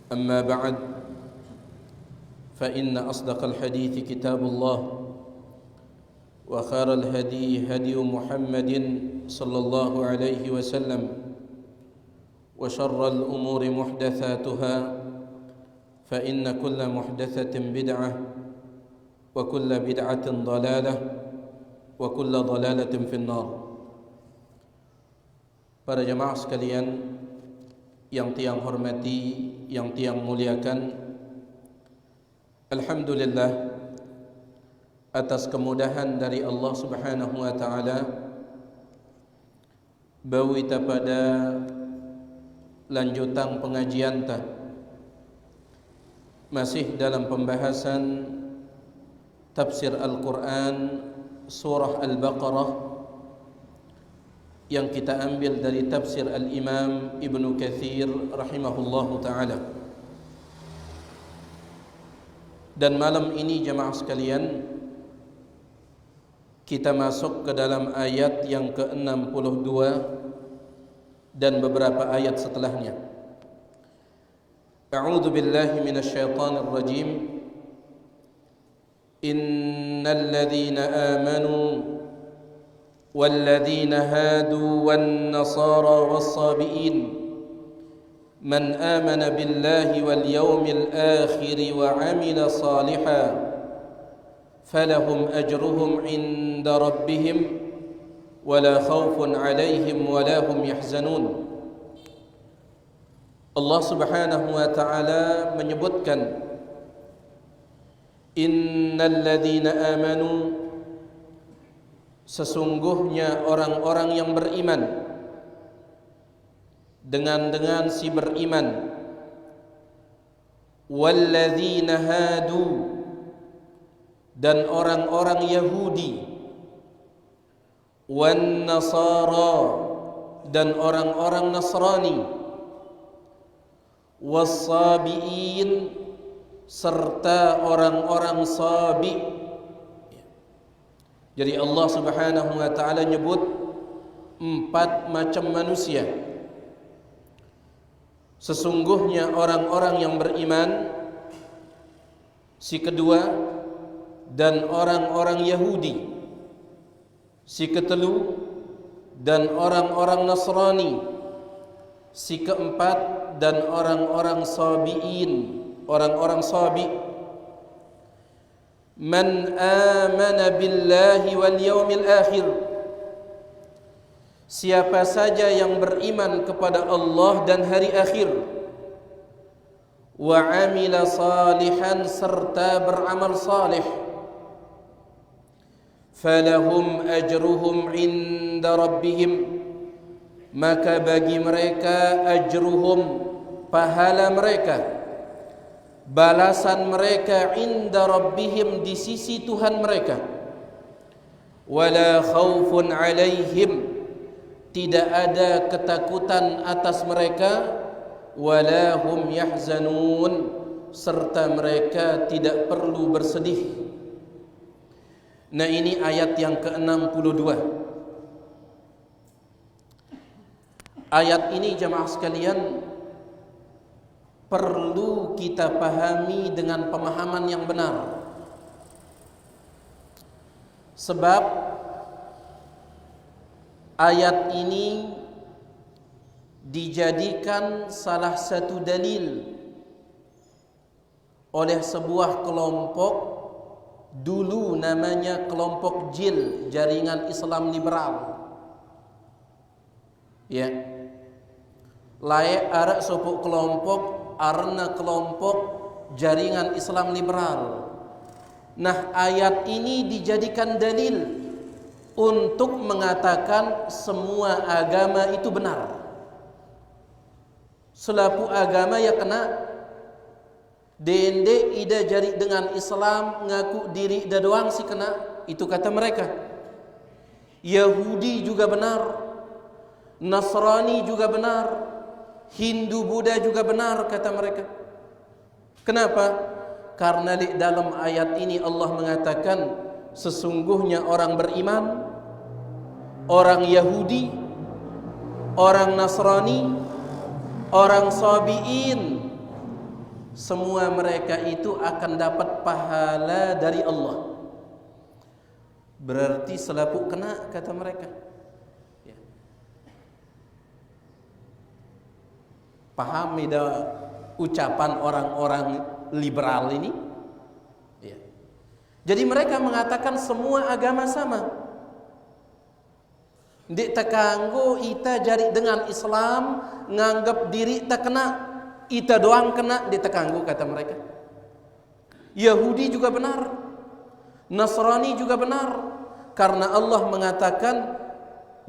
أما بعد فإن أصدق الحديث كتاب الله وخير الهدي هدي محمد صلى الله عليه وسلم وشر الأمور محدثاتها فإن كل محدثة بدعة وكل بدعة ضلالة وكل ضلالة في النار. Para jemaah sekalian yang tiang hormati, yang tiang muliakan, alhamdulillah atas kemudahan dari Allah Subhanahu wa taala bahwa kita pada lanjutan pengajian ta masih dalam pembahasan tafsir Al-Quran surah Al-Baqarah yang kita ambil dari tafsir Al-Imam Ibnu Katsir rahimahullahu ta'ala. Dan malam ini jemaah sekalian, kita masuk ke dalam ayat yang ke-62 dan beberapa ayat setelahnya. A'udzu billahi minasyaitonir rajim. Innal ladzina amanu والذين هادوا والنصارى والصابئين من آمن بالله واليوم الآخر وعمل صالحا فلهم أجرهم عند ربهم ولا خوف عليهم ولا هم يحزنون. Allah Subhanahu wa taala menyebutkan innal ladzina amanu, sesungguhnya orang-orang yang beriman, dengan si beriman, walladzina hadu, dan orang-orang Yahudi, wan nasara, dan orang-orang Nasrani, wassabiin, serta orang-orang sabi. Jadi Allah Subhanahu wa taala nyebut 4 macam manusia. Sesungguhnya orang-orang yang beriman, si kedua, dan orang-orang Yahudi, si ketelu, dan orang-orang Nasrani, si keempat, dan orang-orang sabiin, orang-orang sabi. Man amana billahi wal yaumil akhir, siapa saja yang beriman kepada Allah dan hari akhir, wa amila salihan, serta beramal salih, falahum ajruhum inda rabbihim, maka bagi mereka ajruhum, pahala mereka, balasan mereka, inda rabbihim, di sisi Tuhan mereka, wala khaufun alaihim, tidak ada ketakutan atas mereka, wala hum yahzanun, serta mereka tidak perlu bersedih. Nah, ini ayat yang ke-62. Ayat ini jemaah sekalian perlu kita pahami dengan pemahaman yang benar. Sebab ayat ini dijadikan salah satu dalil oleh sebuah kelompok, dulu namanya kelompok JIL, Jaringan Islam Liberal. Ya. Layak arak sopok kelompok arna kelompok Jaringan Islam Liberal. Nah, ayat ini dijadikan dalil untuk mengatakan semua agama itu benar. Selapu agama ya kena dende ida jari dengan Islam, ngaku diri ida doang si kena, itu kata mereka. Yahudi juga benar, Nasrani juga benar, Hindu Buddha juga benar, kata mereka. Kenapa? Karena di dalam ayat ini Allah mengatakan sesungguhnya orang beriman, orang Yahudi, orang Nasrani, orang Sabi'in, semua mereka itu akan dapat pahala dari Allah. Berarti selaput kena, kata mereka. Ya. Pahami dah ucapan orang-orang liberal ini. Ya. Jadi mereka mengatakan semua agama sama. Dik takanggo ita jari dengan Islam, nganggap diri tak kena, ita doang kena, dik takanggo, kata mereka. Yahudi juga benar, Nasrani juga benar, karena Allah mengatakan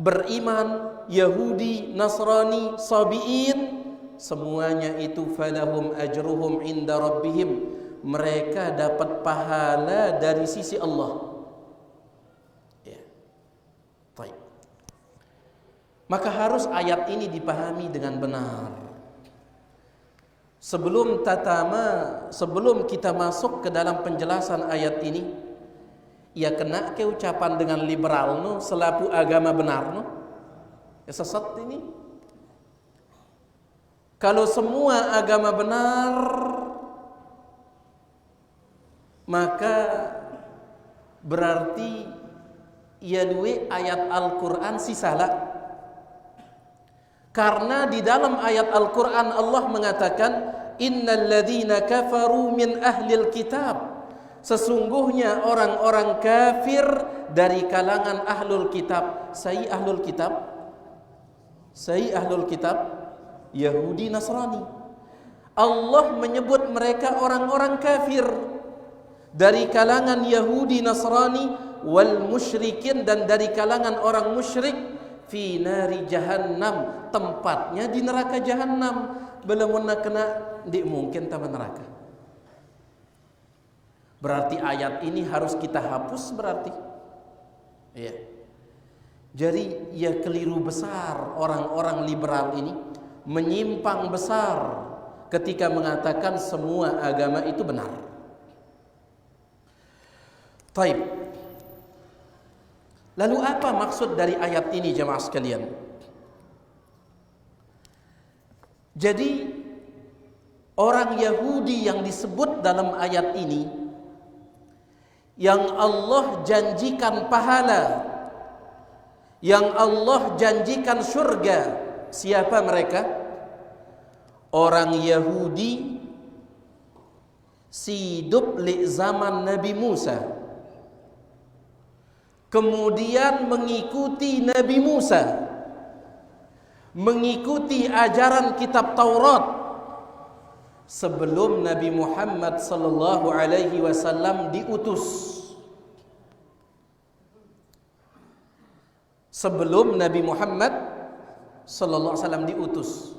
beriman Yahudi, Nasrani, Sabi'in, semuanya itu falahum ajruhum inda rabbihim, mereka dapat pahala dari sisi Allah. Ya. Baik. Maka harus ayat ini dipahami dengan benar. Sebelum kita masuk ke dalam penjelasan ayat ini, ia kena ke ucapan dengan liberal no, selaku agama benar no. Ya sesat ini. Kalau semua agama benar, maka berarti ia duwe ayat Al-Quran si salah. Karena di dalam ayat Al-Quran Allah mengatakan, innal ladzina kafaru min ahlil kitab, sesungguhnya orang-orang kafir dari kalangan ahlul kitab. Sai ahlul kitab? Sai ahlul kitab? Yahudi, Nasrani. Allah menyebut mereka orang-orang kafir dari kalangan Yahudi, Nasrani, wal musyrikin, dan dari kalangan orang musyrik, fi nari jahannam, tempatnya di neraka jahannam. Belum nak kena di mungkin taman neraka. Berarti ayat ini harus kita hapus berarti. Ya. Jadi ya keliru besar orang-orang liberal ini, menyimpang besar ketika mengatakan semua agama itu benar. Taib. Lalu apa maksud dari ayat ini jemaah sekalian? Jadi orang Yahudi yang disebut dalam ayat ini, yang Allah janjikan pahala, yang Allah janjikan surga, siapa mereka? Orang Yahudi hidup di zaman Nabi Musa, kemudian mengikuti Nabi Musa, mengikuti ajaran kitab Taurat sebelum Nabi Muhammad sallallahu alaihi wasallam diutus. Sebelum Nabi Muhammad sallallahu alaihi wasallam diutus.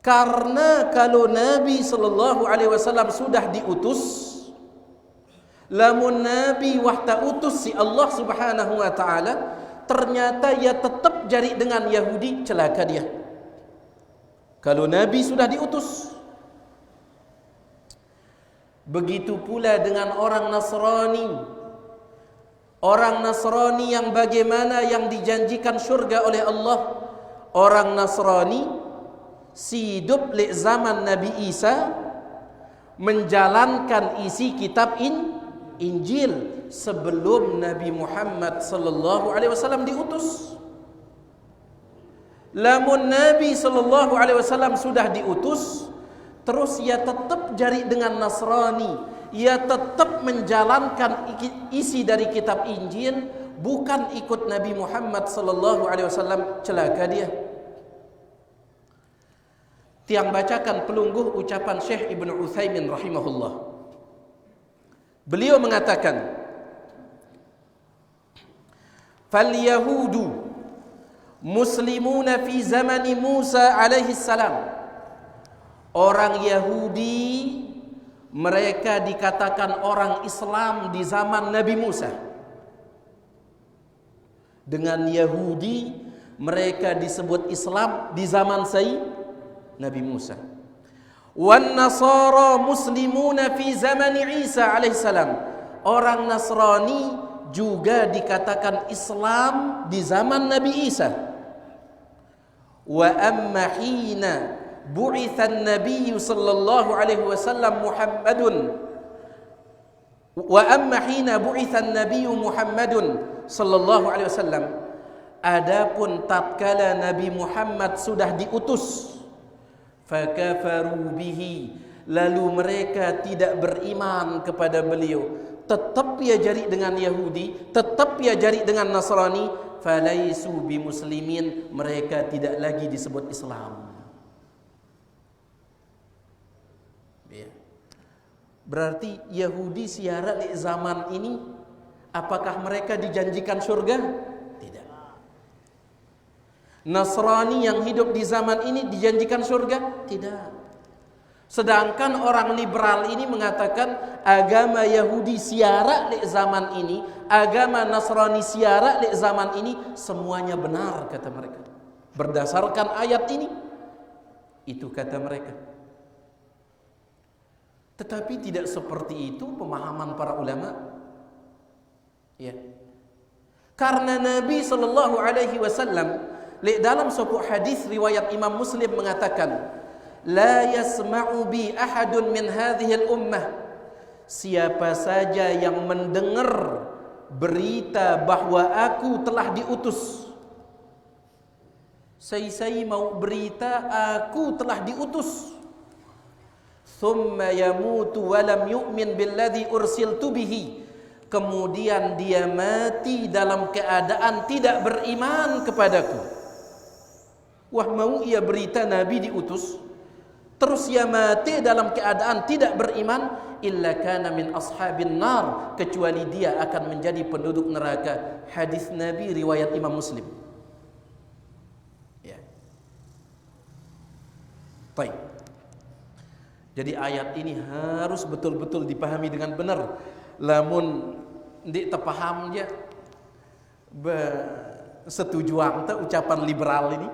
Karena kalau Nabi sallallahu alaihi wasallam sudah diutus, lamun Nabi wahta utus si Allah Subhanahu wa taala, ternyata ia tetap jari dengan Yahudi, celaka dia. Kalau Nabi sudah diutus. Begitu pula dengan orang Nasrani. Orang Nasrani yang bagaimana yang dijanjikan surga oleh Allah. Orang Nasrani hidup di zaman Nabi Isa, menjalankan isi kitab Injil sebelum Nabi Muhammad sallallahu alaihi wasallam diutus. Lamun Nabi sallallahu alaihi wasallam sudah diutus, terus ia tetap jari dengan Nasrani, ia tetap menjalankan isi dari kitab Injil, bukan ikut Nabi Muhammad sallallahu alaihi wasallam, celaka dia. Tiang bacakan pelungguh ucapan Syekh Ibnu Utsaimin rahimahullah. Beliau mengatakan, fal yahudu muslimuna fi zamani Musa alaihi salam. Orang Yahudi mereka dikatakan orang Islam di zaman Nabi Musa. Dengan Yahudi mereka disebut Islam di zaman Nabi Musa. Wan Nasara muslimuna fi zamani Isa alaihi salam. Orang Nasrani juga dikatakan Islam di zaman Nabi Isa. Wa amma hina bu'itsan nabiyyu sallallahu alaihi wasallam Muhammadun wa amma hina bu'itsan nabiyyu Muhammadun sallallahu alaihi wasallam, adapun tatkala Nabi Muhammad sudah diutus, fakafaru bihi, lalu mereka tidak beriman kepada beliau, tetap ia jari dengan Yahudi, tetap ia jari dengan Nasrani, falaisu bimuslimin, mereka tidak lagi disebut Islam. Berarti Yahudi siara di zaman ini, apakah mereka dijanjikan surga? Tidak. Nasrani yang hidup di zaman ini dijanjikan surga? Tidak. Sedangkan orang liberal ini mengatakan agama Yahudi siara di zaman ini, agama Nasrani siara di zaman ini, semuanya benar kata mereka. Berdasarkan ayat ini, itu kata mereka. Tetapi tidak seperti itu pemahaman para ulama. Ya. Karena Nabi sallallahu alaihi wasallam dalam sebuah hadis riwayat Imam Muslim mengatakan, la yasma'u bi ahadun min hadhihi al-ummah, siapa saja yang mendengar berita bahwa aku telah diutus, saya mau berita aku telah diutus, thumma yamutu wa lam yu'min billadhi ursiltu bihi, kemudian dia mati dalam keadaan tidak beriman kepadaku. Wah, mau ia berita Nabi diutus, terus ia mati dalam keadaan tidak beriman, illa kana min ashabin nar, kecuali dia akan menjadi penduduk neraka. Hadis Nabi riwayat Imam Muslim. Ya. Baik. Jadi ayat ini harus betul-betul dipahami dengan benar. Lamun ndik terpaham dia setuju anta ucapan liberal ini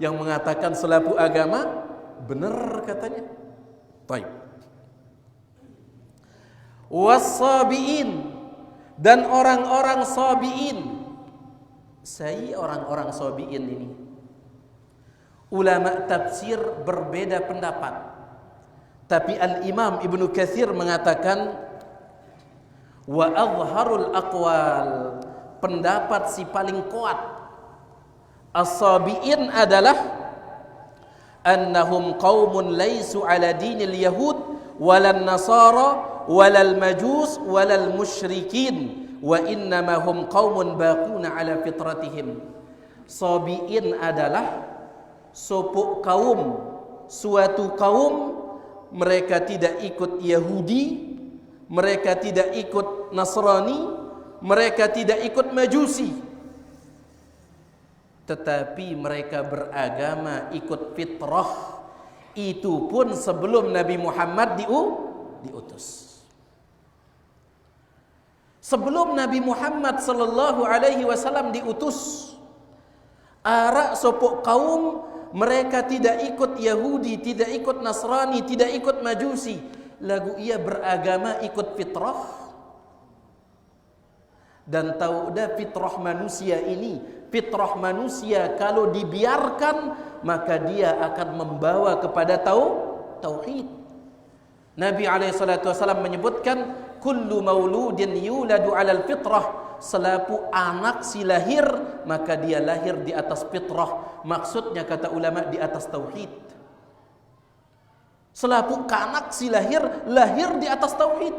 yang mengatakan selaku agama benar katanya. Baik. Was-sabiin, dan orang-orang sabiin. Saya orang-orang sabiin ini, ulama tafsir berbeda pendapat. Tapi Al-Imam Ibnu Katsir mengatakan, wa azharul aqwal, pendapat si paling kuat as-sabiin adalah annahum qaumun laisu ala dinil yahud walal nasara walal majus walal musyrikin wa innama hum qaumun baquna ala fitratihim. Sabiin adalah suatu kaum, mereka tidak ikut Yahudi, mereka tidak ikut Nasrani, mereka tidak ikut Majusi, tetapi mereka beragama ikut fitrah. Itu pun sebelum Nabi Muhammad diutus. Sebelum Nabi Muhammad sallallahu alaihi wasallam diutus, arak sopok kaum, mereka tidak ikut Yahudi, tidak ikut Nasrani, tidak ikut Majusi, lagu ia beragama ikut fitrah. Dan tahu dah fitrah manusia ini, fitrah manusia kalau dibiarkan maka dia akan membawa kepada tauhid. Nabi SAW menyebutkan, kullu mauludin yuladu alal fitrah, selaku anak si lahir maka dia lahir di atas fitrah. Maksudnya kata ulama di atas tauhid. Selaku anak si lahir di atas tauhid.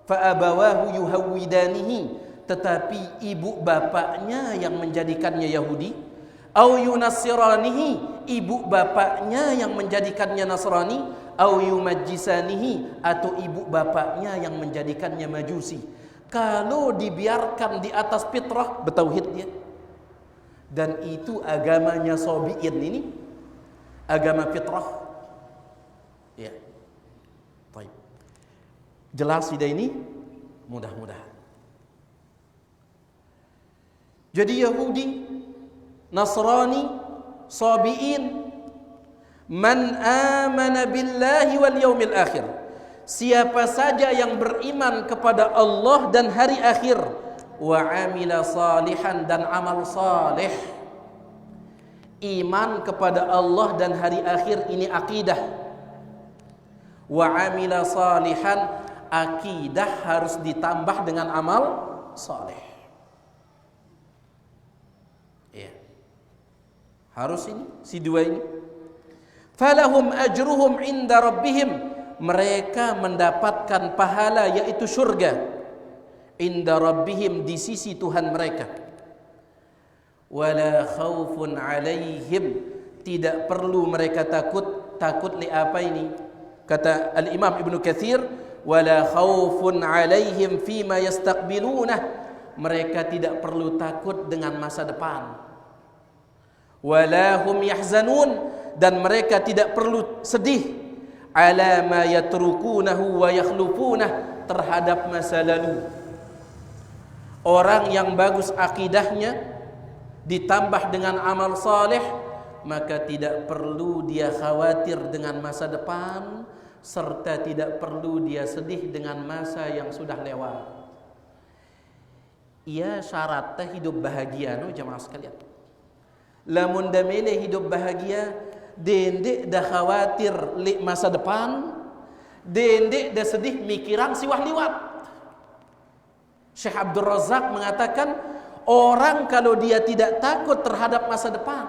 Fa abawahu yuhawwidanihi, tetapi ibu bapaknya yang menjadikannya Yahudi, au yunassiranihi, ibu bapaknya yang menjadikannya Nasrani, au yumajjisanihi, atau ibu bapaknya yang menjadikannya Majusi. Kalau dibiarkan di atas fitrah, bertauhid dia. Dan itu agamanya sabiin ini, agama fitrah. Ya. Baik. Jelas tidak ini? Mudah-mudahan. Jadi Yahudi, Nasrani, sabiin, man amana billahi wal yaumil akhir, siapa saja yang beriman kepada Allah dan hari akhir, wa amila salihan, dan amal saleh, Iman kepada Allah dan hari akhir ini akidah. Wa amila salihan, akidah harus ditambah dengan amal saleh. Ya. Harus ini, si dua ini. Falahum ajruhum inda rabbihim, mereka mendapatkan pahala yaitu surga. Inda rabbihim, di sisi Tuhan mereka. Wala khaufun alaihim, tidak perlu mereka takut. Takut li apa ini? Kata Al-Imam Ibnu Katsir, wala khaufun alaihim fima yastaqbilunah, mereka tidak perlu takut dengan masa depan. Wala hum yahzanun, dan mereka tidak perlu sedih ala ma yatrukunahu wa yakhlufunah, terhadap masa lalu. Orang yang bagus akidahnya ditambah dengan amal saleh, maka tidak perlu dia khawatir dengan masa depan, serta tidak perlu dia sedih dengan masa yang sudah lewat. Ia syaratnya hidup bahagia, no jamaah sekalian. Lamun da mele hidup bahagia, dendek dah khawatir li masa depan, dendek dah sedih mikiran siwah liwat. Syekh Abdul Razak mengatakan, orang kalau dia tidak takut terhadap masa depan,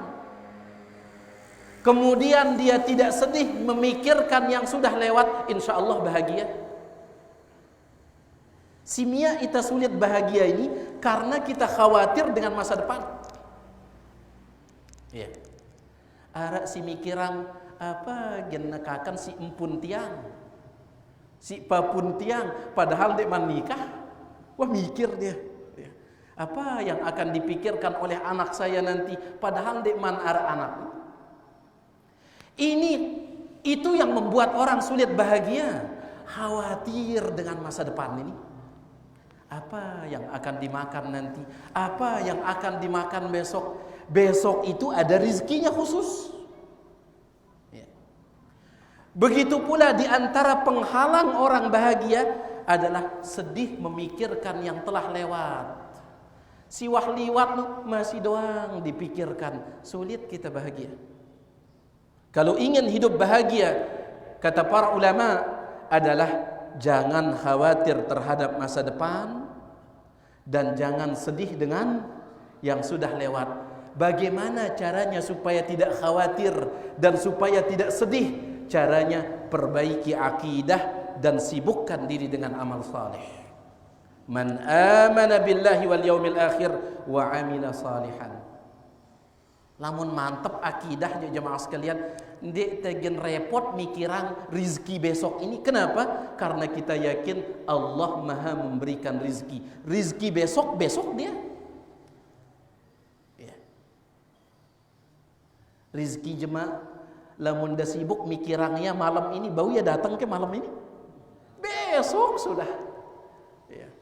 kemudian dia tidak sedih memikirkan yang sudah lewat, insya Allah bahagia. Simia kita sulit bahagia ini karena kita khawatir dengan masa depan. Ya. Arak si mikiran apa genakakan si empun tiang, si papun tiang, padahal dek man nikah, wah mikir dia. Ya. Apa yang akan dipikirkan oleh anak saya nanti, padahal dek man ara anak. Itu yang membuat orang sulit bahagia, khawatir dengan masa depan ini. Apa yang akan dimakan nanti? Apa yang akan dimakan besok? Besok itu ada rizkinya khusus. Ya. Begitu pula di antara penghalang orang bahagia adalah sedih memikirkan yang telah lewat. Siwah liwat masih doang dipikirkan, sulit kita bahagia. Kalau ingin hidup bahagia, kata para ulama, adalah jangan khawatir terhadap masa depan dan jangan sedih dengan yang sudah lewat. Bagaimana caranya supaya tidak khawatir dan supaya tidak sedih? Caranya perbaiki akidah dan sibukkan diri dengan amal saleh. Man amana billahi wal yaumil akhir wa amila salihan. Lamun mantep akidah jemaah sekalian, ndek tegen repot mikiran rizki besok ini. Kenapa? Karena kita yakin Allah Maha memberikan rizki. Rizki besok dia. Ya. Rizki jemaah, lamun dah sibuk mikirannya malam ini, bau ya datang ke malam ini. Besok sudah. Ya.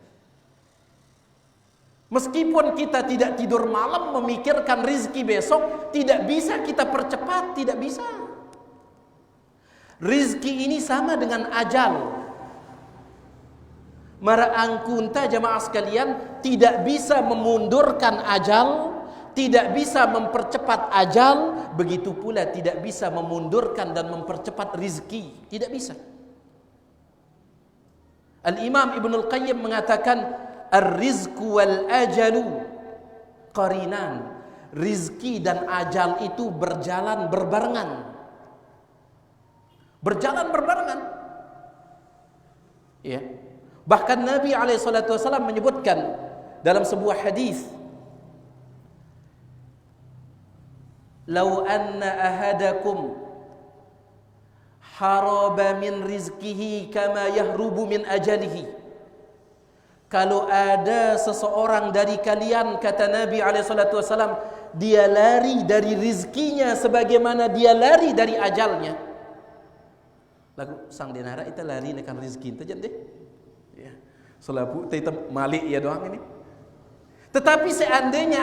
Meskipun kita tidak tidur malam memikirkan rizki besok, tidak bisa kita percepat, tidak bisa. Rizki ini sama dengan ajal. Maraangkunta jamaah sekalian, tidak bisa memundurkan ajal, tidak bisa mempercepat ajal, begitu pula tidak bisa memundurkan dan mempercepat rizki, tidak bisa. Al-Imam Ibnul Qayyim mengatakan, ar-rizqu wal ajalu qarinan. Rizki dan ajal itu berjalan berbarengan. Berjalan berbarengan. Ya. Bahkan Nabi SAW menyebutkan dalam sebuah hadis, "Lau anna ahadakum haraba min rizkihi kama yahrubu min ajalihi." Kalau ada seseorang dari kalian, kata Nabi SAW, dia lari dari rizkinya sebagaimana dia lari dari ajalnya. Lagu sang denara itu lari nekan rizki itu jadi deh. Ya. Selapu itu malik ya doang ini. Tetapi seandainya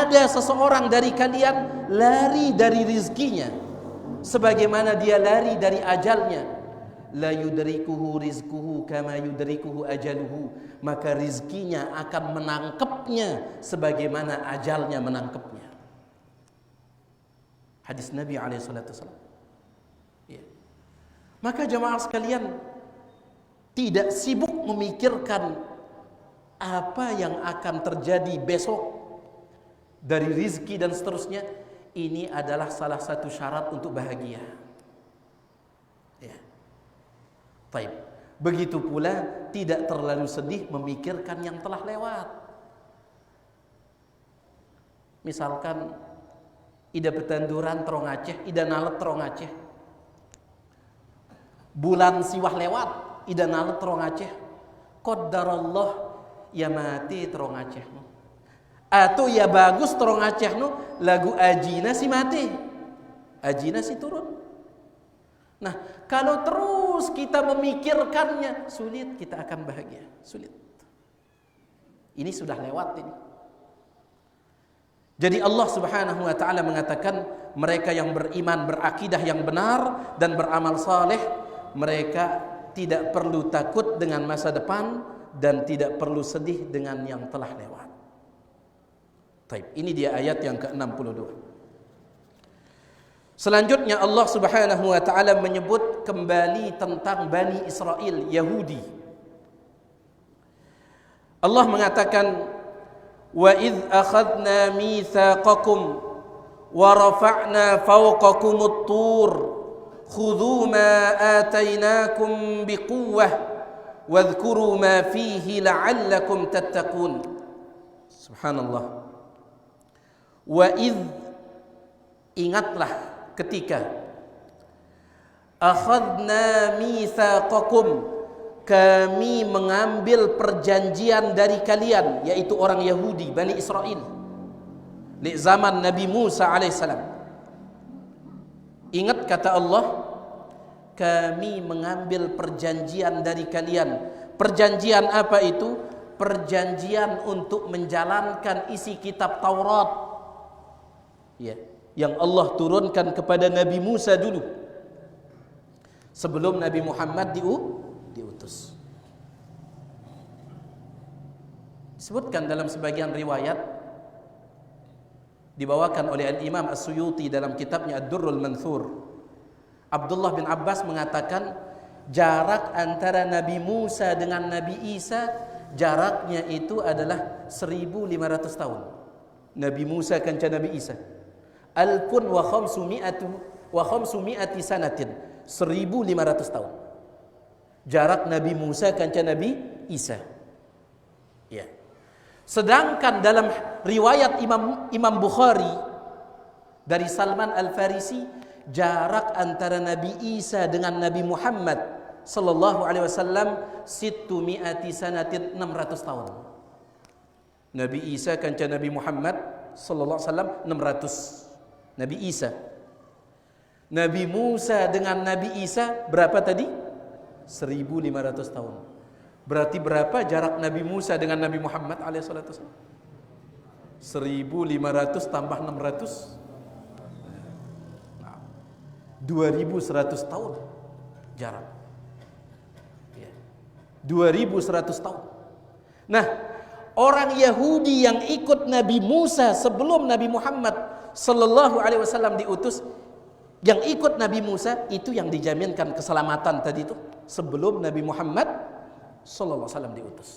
ada seseorang dari kalian lari dari rizkinya sebagaimana dia lari dari ajalnya, la yudrikuhu rizquhu kama yudrikuhu ajaluhu, maka rizkinya akan menangkapnya sebagaimana ajalnya menangkapnya. Hadis Nabi SAW. Ya. Maka jamaah sekalian, tidak sibuk memikirkan apa yang akan terjadi besok dari rizki dan seterusnya. Ini adalah salah satu syarat untuk bahagia. Ya. Baik. Begitu pula tidak terlalu sedih memikirkan yang telah lewat. Misalkan ida petanduran terong Aceh, ida nalet terong Aceh. Bulan siwah lewat, ida nalet terong Aceh. Qaddarallah ya mati terong Aceh. Atau ya bagus terong Aceh nu lagu ajina si mati. Ajina si turun. Nah, kalau terus kita memikirkannya, sulit kita akan bahagia. Sulit. Ini sudah lewat ini. Jadi Allah Subhanahu wa taala mengatakan mereka yang beriman, berakidah yang benar dan beramal saleh, mereka tidak perlu takut dengan masa depan dan tidak perlu sedih dengan yang telah lewat. Baik, ini dia ayat yang ke-62. Selanjutnya Allah Subhanahu wa taala menyebut kembali tentang Bani Israel, Yahudi. Allah mengatakan وَإِذْ أَخَذْنَا مِيثَاقَكُمْ وَرَفَعْنَا فَوْقَكُمُ الطُّورَ خُذُوا مَا آتَيْنَاكُمْ بِقُوَّةٍ وَاذْكُرُوا مَا فِيهِ لَعَلَّكُمْ تَتَّقُونَ. Subhanallah. وَإِذْ, ingatlah ketika أَخَذْنَا مِيثَاقَكُمْ, kami mengambil perjanjian dari kalian, yaitu orang Yahudi, Bani Israel, di zaman Nabi Musa alaihissalam. Ingat kata Allah, kami mengambil perjanjian dari kalian. Perjanjian apa itu? Perjanjian untuk menjalankan isi kitab Taurat, ya, yang Allah turunkan kepada Nabi Musa dulu, sebelum Nabi Muhammad diutus. Disebutkan dalam sebagian riwayat, dibawakan oleh Al-Imam As-Suyuti dalam kitabnya Ad-Durrul Manthur. Abdullah bin Abbas mengatakan jarak antara Nabi Musa dengan Nabi Isa, jaraknya itu adalah 1500 tahun. Nabi Musa kanca Nabi Isa alfun wa khamsumi'ati sanatin, 1500 tahun jarak Nabi Musa kanca Nabi Isa. Ya. Sedangkan dalam riwayat Imam Bukhari dari Salman Al-Farisi, jarak antara Nabi Isa dengan Nabi Muhammad sallallahu alaihi wasallam 600 sanatin, 600 tahun. Nabi Isa kanca Nabi Muhammad sallallahu alaihi wasallam 600. Nabi Isa. Nabi Musa dengan Nabi Isa berapa tadi? 1500 tahun. Berarti berapa jarak Nabi Musa dengan Nabi Muhammad alaihissalatu wassalam? 1500 tambah 600, 2100 tahun jarak. Ya. 2100 tahun. Nah, orang Yahudi yang ikut Nabi Musa sebelum Nabi Muhammad sallallahu alaihi wasallam diutus, yang ikut Nabi Musa itu yang dijaminkan keselamatan tadi itu sebelum Nabi Muhammad sallallahu alaihi wasallam diutus.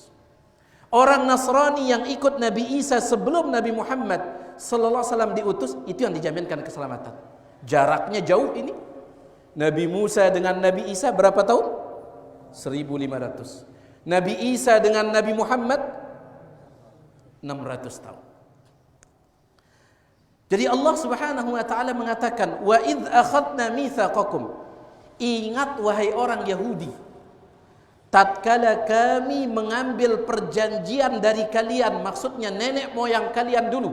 Orang Nasrani yang ikut Nabi Isa sebelum Nabi Muhammad sallallahu alaihi wasallam diutus, itu yang dijaminkan keselamatan. Jaraknya jauh ini. Nabi Musa dengan Nabi Isa berapa tahun? 1500. Nabi Isa dengan Nabi Muhammad 600 tahun. Jadi Allah Subhanahu wa taala mengatakan, "Wa idz akhadna mitsaqakum." Ingat wahai orang Yahudi, tatkala kami mengambil perjanjian dari kalian, maksudnya nenek moyang kalian dulu,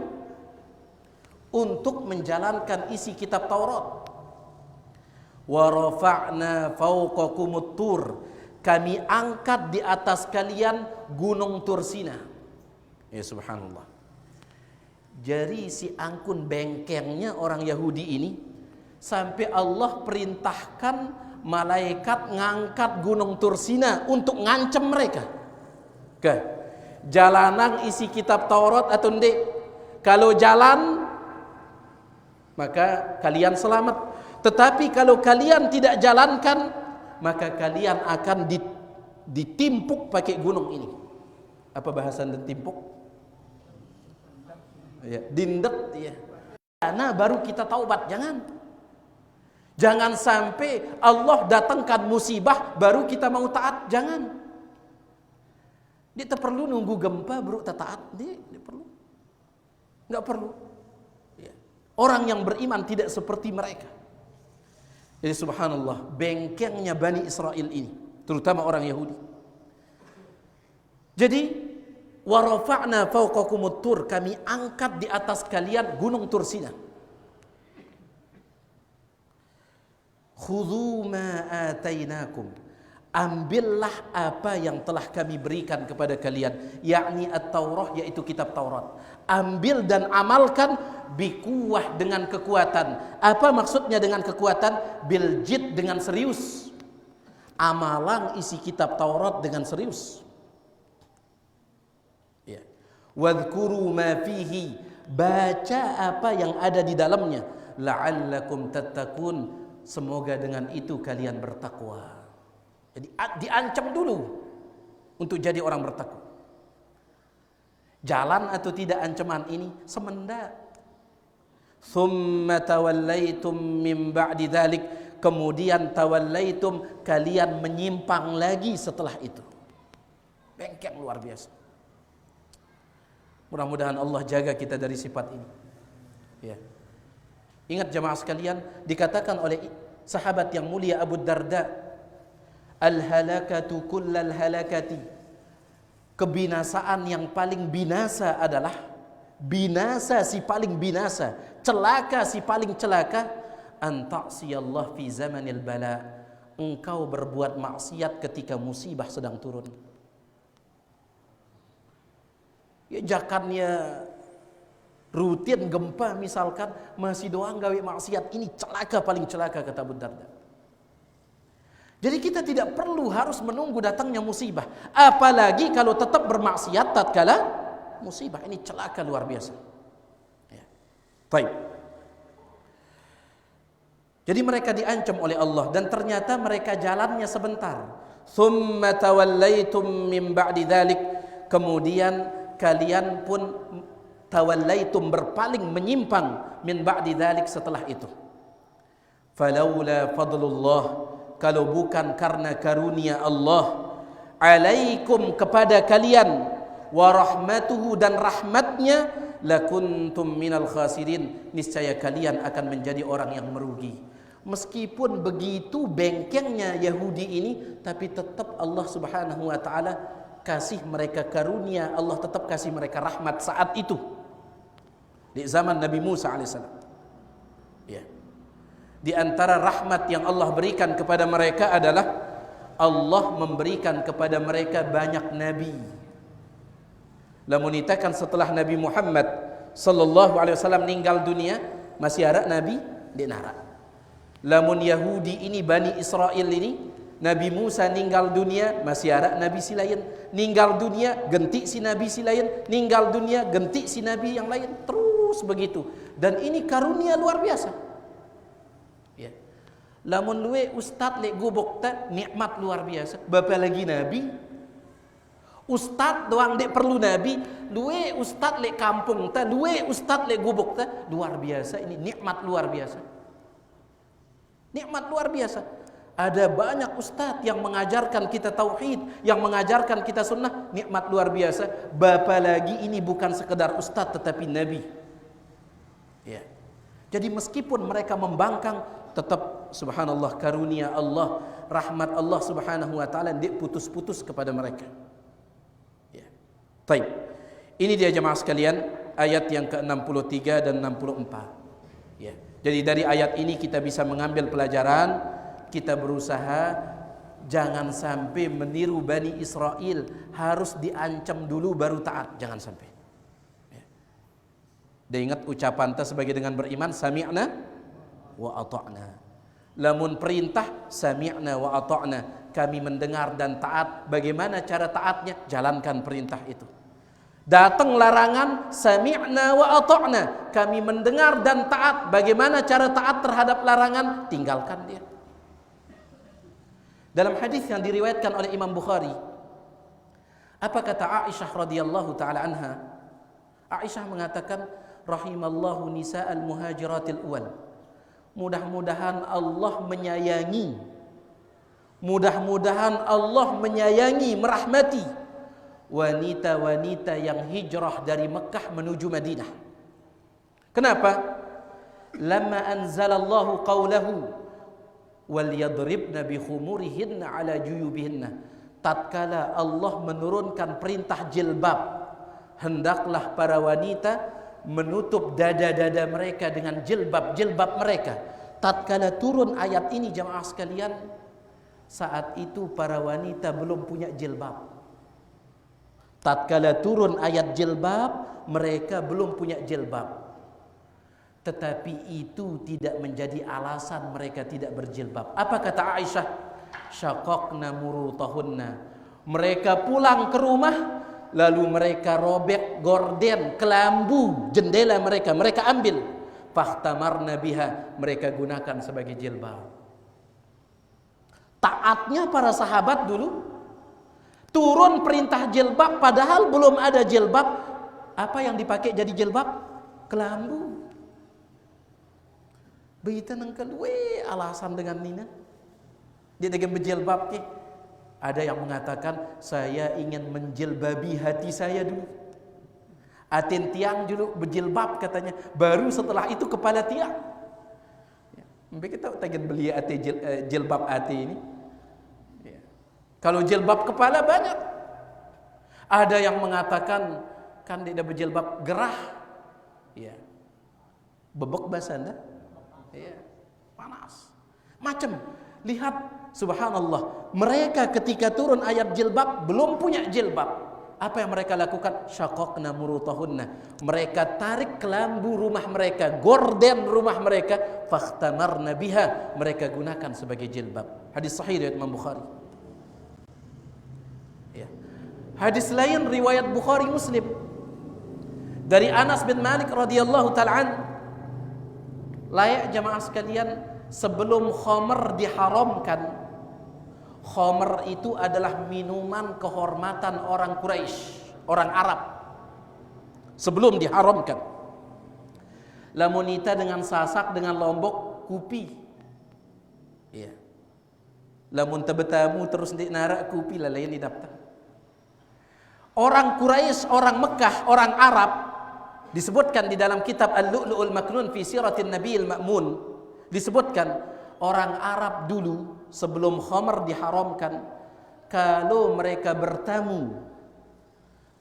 untuk menjalankan isi kitab Taurat. Wa rafa'na fawqakumut tur. Kami angkat di atas kalian gunung Tursina. Ya subhanallah. Jadi si angkun bengkengnya orang Yahudi ini, sampai Allah perintahkan malaikat ngangkat gunung Tursina untuk ngancam mereka. Ke jalanan isi kitab Taurat atau ndek? Kalau jalan maka kalian selamat. Tetapi kalau kalian tidak jalankan, maka kalian akan ditimpuk pakai gunung ini. Apa bahasa ditimpuk? Ya, dindet ya. Karena baru kita taubat, jangan sampai Allah datangkan musibah baru kita mau taat, jangan. Dia tak perlu nunggu gempa baru taat, dia perlu. Enggak perlu. Ya. Orang yang beriman tidak seperti mereka. Jadi subhanallah, bengkengnya Bani Israel ini, terutama orang Yahudi. Jadi wa rafa'na fawqakumut tur, kami angkat di atas kalian gunung Tur Sina. Khudhu ma atainakum, ambillah apa yang telah kami berikan kepada kalian, yakni at-Taurah, yaitu kitab Taurat. Ambil dan amalkan bikuwah, dengan kekuatan. Apa maksudnya dengan kekuatan? Biljid, dengan serius. Amalan isi kitab Taurat dengan serius. Ya. Wadhkuru ma fihi, baca apa yang ada di dalamnya. La'allakum tattaqun, semoga dengan itu kalian bertakwa. Jadi diancam dulu untuk jadi orang bertakwa. Jalan atau tidak ancaman ini? Semendak. Thumma tawallaitum min ba'di dzalik, kemudian tawallaitum, kalian menyimpang lagi setelah itu. Bengkek luar biasa. Mudah-mudahan Allah jaga kita dari sifat ini. Ya. Ingat jemaah sekalian, dikatakan oleh sahabat yang mulia Abu Darda, al-halakatu kullal halakati, kebinasaan yang paling binasa adalah binasa si paling binasa, celaka si paling celaka, an ta'siyallah fi zamanil bala, engkau berbuat maksiat ketika musibah sedang turun. Ya jakannya rutin gempa misalkan, masih doang gawe maksiat, ini celaka paling celaka, kata Abu Darda. Jadi kita tidak perlu harus menunggu datangnya musibah, apalagi kalau tetap bermaksiat tatkala musibah, ini celaka luar biasa. Ya. Baik. Jadi mereka diancam oleh Allah dan ternyata mereka jalannya sebentar. Tsumma tawallaitum min ba'di dzalik, kemudian kalian pun tawallaitum, berpaling, menyimpang, min ba'di dzalik, setelah itu. Falaula fadlullah, kalau bukan karena karunia Allah, alaikum, kepada kalian, wa rahmatuhu, dan rahmatnya, lakuntum minal khasirin, niscaya kalian akan menjadi orang yang merugi. Meskipun begitu bengkengnya Yahudi ini, tapi tetap Allah subhanahu wa ta'ala kasih mereka karunia, Allah tetap kasih mereka rahmat saat itu, di zaman Nabi Musa alaihissalam. Ya. Di antara rahmat yang Allah berikan kepada mereka adalah Allah memberikan kepada mereka banyak nabi. Lamun itakan setelah Nabi Muhammad sallallahu alaihi wasallam meninggal dunia, masih ada nabi di nara. Lamun Yahudi ini, Bani Israel ini, Nabi Musa ninggal dunia, masih ada nabi si lain. Ninggal dunia, ganti si nabi si lain. Ninggal dunia, ganti si nabi yang lain. Terus begitu. Dan ini karunia luar biasa. Lamun luwe ustad lek gubuk ta, nikmat luar biasa. Bapa lagi nabi, ustad doang dek perlu nabi, luwe ustad lek kampung ta, luwe ustad lek gubuk ta, luar biasa. Ini nikmat luar biasa. Nikmat luar biasa. Ada banyak ustad yang mengajarkan kita tauhid, yang mengajarkan kita sunnah, nikmat luar biasa. Bapa lagi ini bukan sekedar ustad tetapi nabi. Ya. Jadi meskipun mereka membangkang, tetap subhanallah karunia Allah, rahmat Allah subhanahu wa ta'ala tidak putus-putus kepada mereka. Ya. Baik. Ini dia jemaah sekalian, ayat yang ke-63 dan 64. Ya. Jadi dari ayat ini kita bisa mengambil pelajaran, kita berusaha jangan sampai meniru Bani Israel, harus diancam dulu baru taat, jangan sampai. Ya. Dan ingat ucapan ta sebagai dengan beriman, sami'na wa ata'na. Lamun perintah, sami'na wa ata'na, kami mendengar dan taat. Bagaimana cara taatnya? Jalankan perintah itu. Datang larangan, sami'na wa ata'na, kami mendengar dan taat. Bagaimana cara taat terhadap larangan? Tinggalkan dia. Dalam hadis yang diriwayatkan oleh Imam Bukhari, apa kata Aisyah radhiyallahu taala anha? Aisyah mengatakan, rahimallahu nisa'al muhajiratil awal. Mudah-mudahan Allah menyayangi, mudah-mudahan Allah menyayangi, merahmati wanita-wanita yang hijrah dari Mekah menuju Madinah. Kenapa? Lamma anzalallahu qawlahu wal yadribna bi khumurihinna ala juyubihinna. Tatkala Allah menurunkan perintah jilbab, hendaklah para wanita menutup dada-dada mereka dengan jilbab-jilbab mereka. Tatkala turun ayat ini jamaah sekalian, saat itu para wanita belum punya jilbab. Tatkala turun ayat jilbab, mereka belum punya jilbab. Tetapi itu tidak menjadi alasan mereka tidak berjilbab. Apa kata Aisyah? Syaqaqna murutahunna. Mereka pulang ke rumah, lalu mereka robek gorden, kelambu, jendela mereka, mereka ambil. Fahtamarna biha, mereka gunakan sebagai jilbab. Taatnya para sahabat dulu. Turun perintah jilbab padahal belum ada jilbab. Apa yang dipakai jadi jilbab? Kelambu. Begitu nengkel alasan dengan Nina. Dia dengan berjilbab ke. Ada yang mengatakan saya ingin menjilbabi hati saya dulu. Atin tiang dulu berjilbab katanya. Baru setelah itu kepala tiang. Sampai kita ingin beli jilbab hati ini. Kalau jilbab kepala banyak. Ada yang mengatakan kan tidak berjilbab gerah. Ya. Bebek basah. Ya. Panas. Macam. Lihat subhanallah. Mereka ketika turun ayat jilbab belum punya jilbab. Apa yang mereka lakukan? Syaqaqna murutahunna. Mereka tarik kelambu rumah mereka, gorden rumah mereka, fakhtamarna biha. Mereka gunakan sebagai jilbab. Hadis sahih riwayat Imam Bukhari. Hadis lain riwayat Bukhari Muslim dari Anas bin Malik radhiyallahu taala an, layak jamaah sekalian, sebelum khamr diharamkan. Khamr itu adalah minuman kehormatan orang Quraisy, orang Arab. Sebelum diharamkan. Lamunita dengan sasak dengan lombok kupi. Ya. Lamun tabetamu terus di narak kupi lah lain didaptar. Orang Quraisy, orang Mekah, orang Arab disebutkan di dalam kitab Al-Lu'lu'ul Maknun fi Siratin Nabiyil Ma'mun, disebutkan orang Arab dulu sebelum khamr diharamkan, kalau mereka bertamu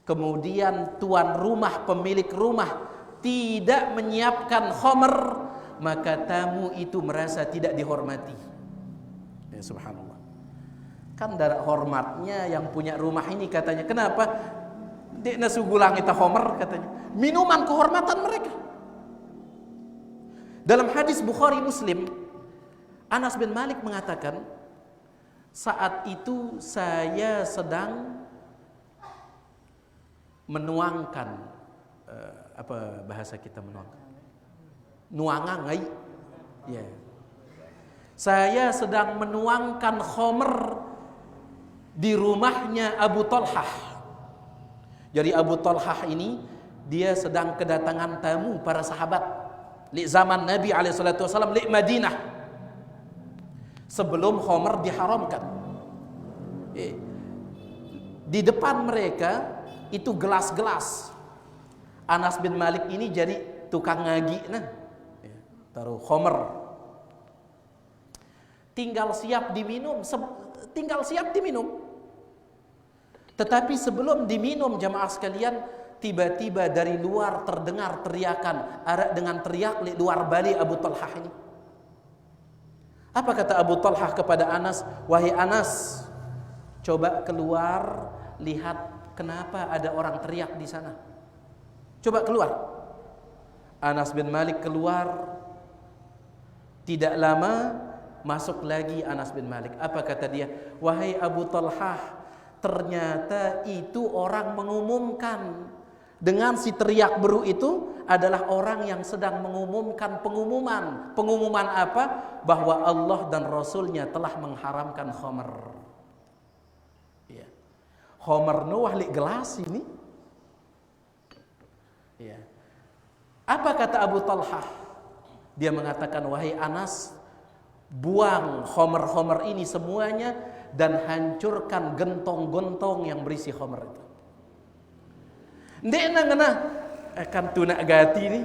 kemudian tuan rumah, pemilik rumah tidak menyiapkan khamr, maka tamu itu merasa tidak dihormati. Ya subhanallah. Kan darah hormatnya yang punya rumah ini katanya. Kenapa? Dek nasugulang kita homer katanya. Minuman kehormatan mereka. Dalam hadis Bukhari Muslim, Anas bin Malik mengatakan, saat itu saya sedang menuangkan, apa bahasa kita menuangkan? Nuangangai. Ya. Saya sedang menuangkan khamr di rumahnya Abu Talhah. Jadi Abu Talhah ini dia sedang kedatangan tamu para sahabat di zaman Nabi SAW di Madinah sebelum khamr diharamkan. Di depan mereka itu gelas-gelas. Anas bin Malik ini jadi tukang ngaji nah. Taruh khamr. Tinggal siap diminum, Tetapi sebelum diminum jamaah sekalian, tiba-tiba dari luar terdengar teriakan, ada dengan teriak di luar balik Abu Talhah ini. Apa kata Abu Talhah kepada Anas? Wahai Anas, coba keluar, lihat kenapa ada orang teriak di sana. Coba keluar. Anas bin Malik keluar. Tidak lama masuk lagi Anas bin Malik. Apa kata dia? Wahai Abu Talhah, ternyata itu orang mengumumkan dengan si teriak beru itu adalah orang yang sedang mengumumkan pengumuman. Pengumuman apa? Bahwa Allah dan Rasulnya telah mengharamkan khamr. Ya. Khamr nu wahli gelas ini. Ya. Apa kata Abu Talhah? Dia mengatakan, wahai Anas, buang khamr-khamr ini semuanya dan hancurkan gentong-gentong yang berisi khamr itu. Ndek ngena akan tunak gati nih.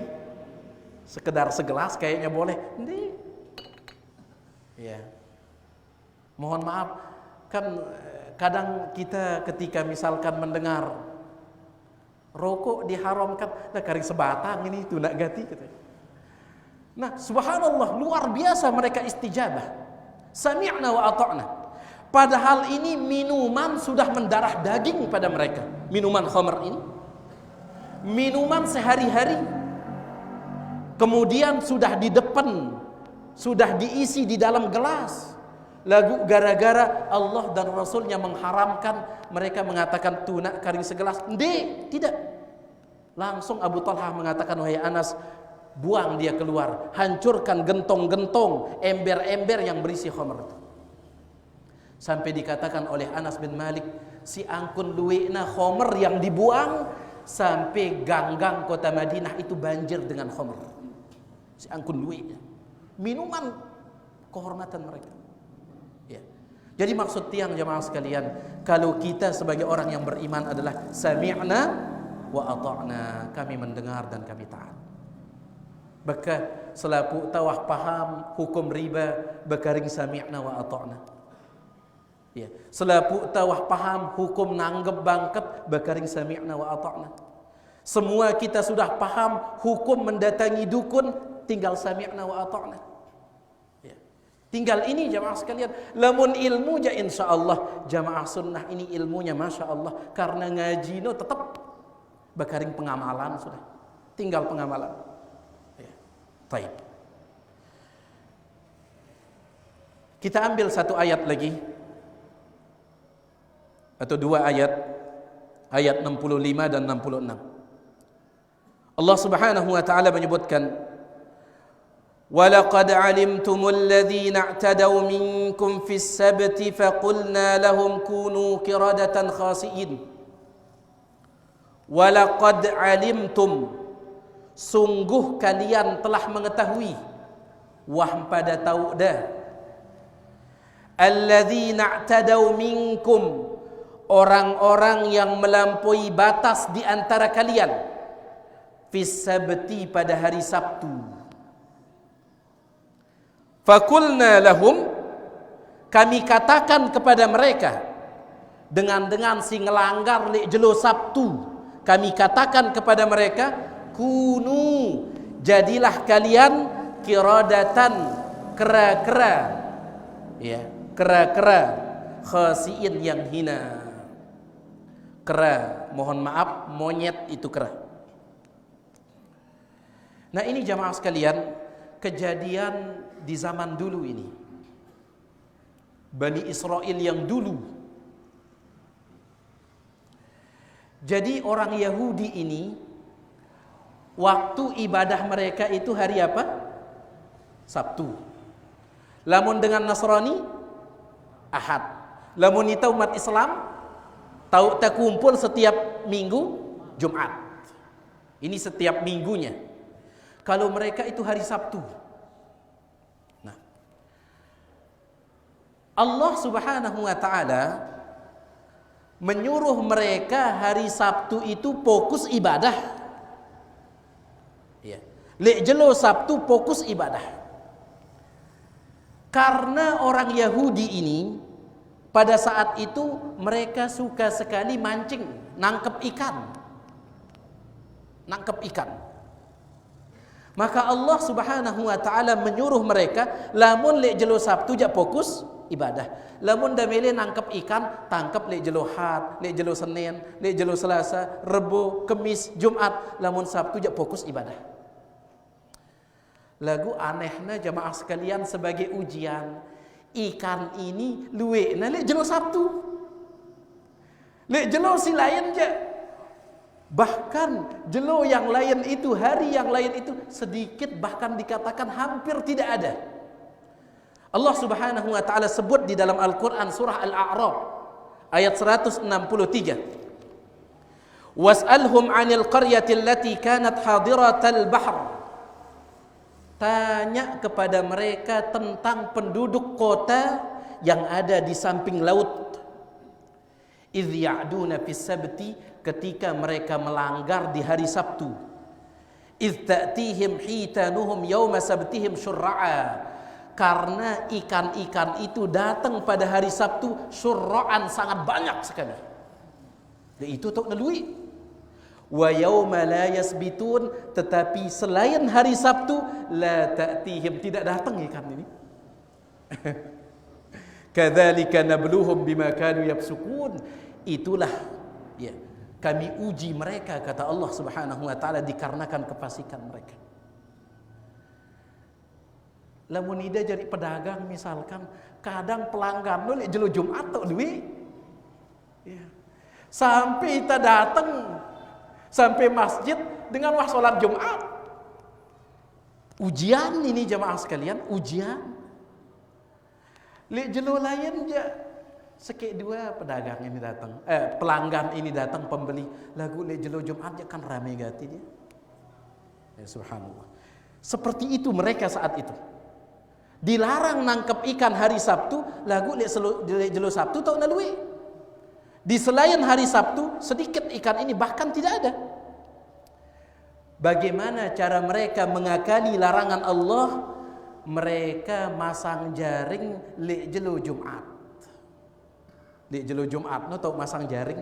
Sekedar segelas kayaknya boleh. Ndek. Ya. Mohon maaf, kan kadang kita ketika misalkan mendengar rokok diharamkan, nah kari sebatang ini tunak gati katanya. Nah, subhanallah, luar biasa mereka istijabah. Sami'na wa ata'na. Padahal ini minuman sudah mendarah daging pada mereka. Minuman khamr ini. Minuman sehari-hari. Kemudian sudah di depan, sudah diisi di dalam gelas. Lagu gara-gara Allah dan Rasulnya mengharamkan, mereka mengatakan tunak kari segelas. Tidak. Langsung Abu Talhah mengatakan, wahai Anas, buang dia keluar, hancurkan gentong-gentong, ember-ember yang berisi khamr itu. Sampai dikatakan oleh Anas bin Malik, si angkun luwena khamr yang dibuang sampai gang-gang kota Madinah itu banjir dengan khamr. Si angkun luwena, minuman kehormatan mereka. Ya. Jadi maksud tiang jemaah sekalian, kalau kita sebagai orang yang beriman adalah sami'na wa ata'na, kami mendengar dan kami taat. Baka selapu tawah paham hukum riba bakaring sami'na wa ata'na. Ya, selapu tawah paham hukum nanggep bangket bakaring sami'na wa ata'na. Semua kita sudah paham hukum mendatangi dukun, tinggal sami'na wa ata'na. Ya. Tinggal ini jamaah sekalian, lamun ilmu ja insyaallah jamaah sunnah ini ilmunya masyaallah, karena ngaji no tetap bakaring pengamalan sudah. Tinggal pengamalan. Baik. Kita ambil satu ayat lagi atau dua ayat, ayat 65 dan 66. Allah Subhanahu wa taala menyebutkan, "Walaqad 'alimtumul ladzina i'tadaw minkum fis sabti faqulna lahum kunu qiradatan khasi'in." Walaqad 'alimtum, sungguh kalian telah mengetahui, wah pada tahu dah, alladzina i'tadaw minkum, orang-orang yang melampaui batas di antara kalian, fis sabti, pada hari Sabtu. Fakulna lahum, kami katakan kepada mereka, dengan si ngelanggar li jelo Sabtu, kami katakan kepada mereka, kunu, jadilah kalian qiradatan, kera-kera, ya, kera-kera khasiin yang hina. Kera, mohon maaf, monyet itu kera. Nah ini jamaah sekalian, kejadian di zaman dulu ini, Bani Israel yang dulu. Jadi orang Yahudi ini, waktu ibadah mereka itu hari apa? Sabtu. Lamun dengan Nasrani, Ahad. Lamun kita umat Islam, tahu tak kumpul setiap minggu, Jumat. Ini setiap minggunya. Kalau mereka itu hari Sabtu. Nah, Allah Subhanahu wa taala menyuruh mereka hari Sabtu itu fokus ibadah. Ya. Lek jelo Sabtu fokus ibadah. Karena orang Yahudi ini pada saat itu mereka suka sekali mancing, nangkep ikan. Nangkep ikan. Maka Allah Subhanahu wa taala menyuruh mereka, lamun lek jelo Sabtu jak fokus ibadah. Lamun dah mele nangkep ikan, tangkep lek jelo Ahad, lek jelo Senin, lek jelo Selasa, Rebo, Kemis, Jumat. Lamun Sabtu jak fokus ibadah. Lagu anehnya jamaah sekalian, sebagai ujian, ikan ini luwe na lek jelo Sabtu. Lek jelo si lain je. Bahkan jelo yang lain itu, hari yang lain itu sedikit, bahkan dikatakan hampir tidak ada. Allah Subhanahu wa taala sebut di dalam Al-Qur'an surah Al-A'raf ayat 163. Was'alhum 'anil qaryati allati kanat hadiratal bahr. Tanya kepada mereka tentang penduduk kota yang ada di samping laut. Idh ya'duna fis sabti, ketika mereka melanggar di hari Sabtu. Idh ta'tihim hitanuhum yawma sabtihim syurra'a, karena ikan-ikan itu datang pada hari Sabtu syurra'an, sangat banyak sekali. Dan itu untuk nalui. Wa yawma la yasbitun, tetapi selain hari Sabtu la ta'tihim, tidak datang ikan ini. Kadzalika nabluhum bima kanu yafsukun. Itulah ya, kami uji mereka, kata Allah Subhanahu wa taala, dikarenakan kefasikan mereka. Lamun ida jadi pedagang misalkan, kadang pelanggan lu jelo Jumat tok duit. Ya. Sampai kita datang sampai masjid dengan wah salat Jumat. Ujian ini jamaah sekalian, ujian. Lek jelo lain je sekek dua pedagang ini datang, pelanggan ini datang, pembeli. Lagu lek jelo Jumat je kan ramai gati dia. Ya subhanallah. Seperti itu mereka saat itu. Dilarang nangkep ikan hari Sabtu, lagu lek jelo Sabtu tok nalui. Di selain hari Sabtu sedikit ikan ini bahkan tidak ada. Bagaimana cara mereka mengakali larangan Allah? Mereka masang jaring lek jelo Jumat. Lek jelo Jumat no tau masang jaring.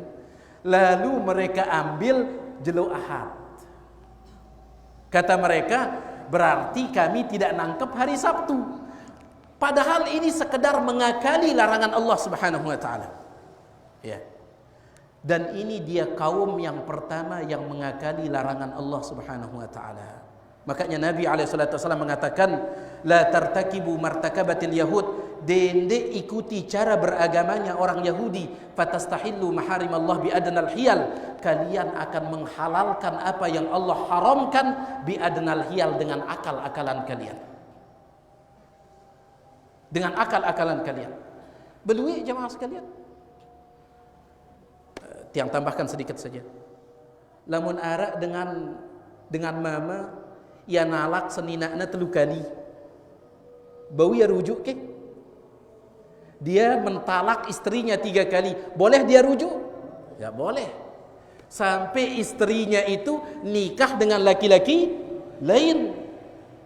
Lalu mereka ambil jelo Ahad. Kata mereka, berarti kami tidak nangkep hari Sabtu. Padahal ini sekedar mengakali larangan Allah Subhanahu wa taala. Ya. Dan ini dia kaum yang pertama yang mengakali larangan Allah Subhanahu wa taala. Makanya Nabi SAW mengatakan, la tartakibu martakabatil yahud, dende ikuti cara beragamanya orang Yahudi, fatastahillu maharim Allah bi adnal hiyal, kalian akan menghalalkan apa yang Allah haramkan bi adnal hiyal, dengan akal-akalan kalian. Dengan akal-akalan kalian. Belui jemaah sekalian. Tiang tambahkan sedikit saja. Lamun arak dengan mama ya nalak seninakna 3 kali. Bau ya rujuk ke? Dia mentalak istrinya 3 kali. Boleh dia rujuk? Ya boleh. Sampai istrinya itu nikah dengan laki-laki lain.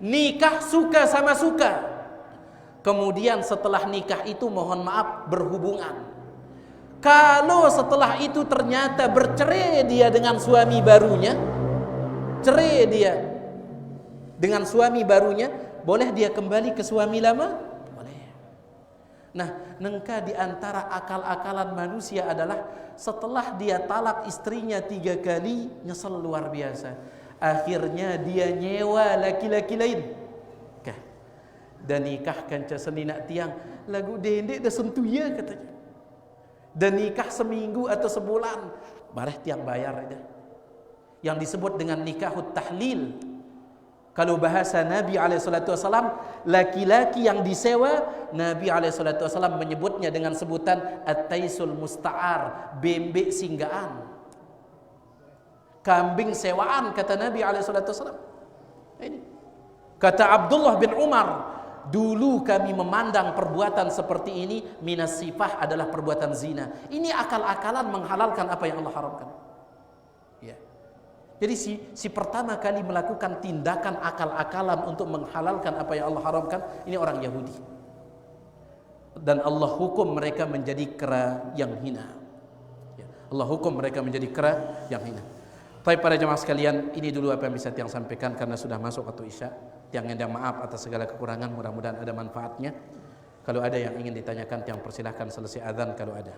Nikah suka sama suka. Kemudian setelah nikah itu mohon maaf berhubungan. Kalau setelah itu ternyata bercerai dia dengan suami barunya, cerai dia dengan suami barunya, boleh dia kembali ke suami lama? Boleh. Nah, nengka di antara akal-akalan manusia adalah setelah dia talak istrinya 3 kali, nyesel luar biasa. Akhirnya dia nyewa laki-laki lain. Dan nikah kanca seninak tiang, lagu dendek dah sentuh ya katanya. Dan nikah seminggu atau sebulan, bareh tiang bayar aja. Yang disebut dengan nikahut tahlil. Kalau bahasa Nabi SAW, laki-laki yang disewa, Nabi SAW menyebutnya dengan sebutan at-taisul musta'ar, bembek singgaan, kambing sewaan, kata Nabi SAW. Ini kata Abdullah bin Umar, dulu kami memandang perbuatan seperti ini minas sifah adalah perbuatan zina. Ini akal-akalan menghalalkan apa yang Allah haramkan. Ya. Jadi si pertama kali melakukan tindakan akal-akalan untuk menghalalkan apa yang Allah haramkan, ini orang Yahudi. Dan Allah hukum mereka menjadi kera yang hina. Ya. Allah hukum mereka menjadi kera yang hina. Baik para jemaah sekalian, ini dulu apa yang bisa tiang sampaikan karena sudah masuk waktu Isya. Tiang ngundang maaf atas segala kekurangan, mudah-mudahan ada manfaatnya. Kalau ada yang ingin ditanyakan, tiang persilahkan selesai azan kalau ada.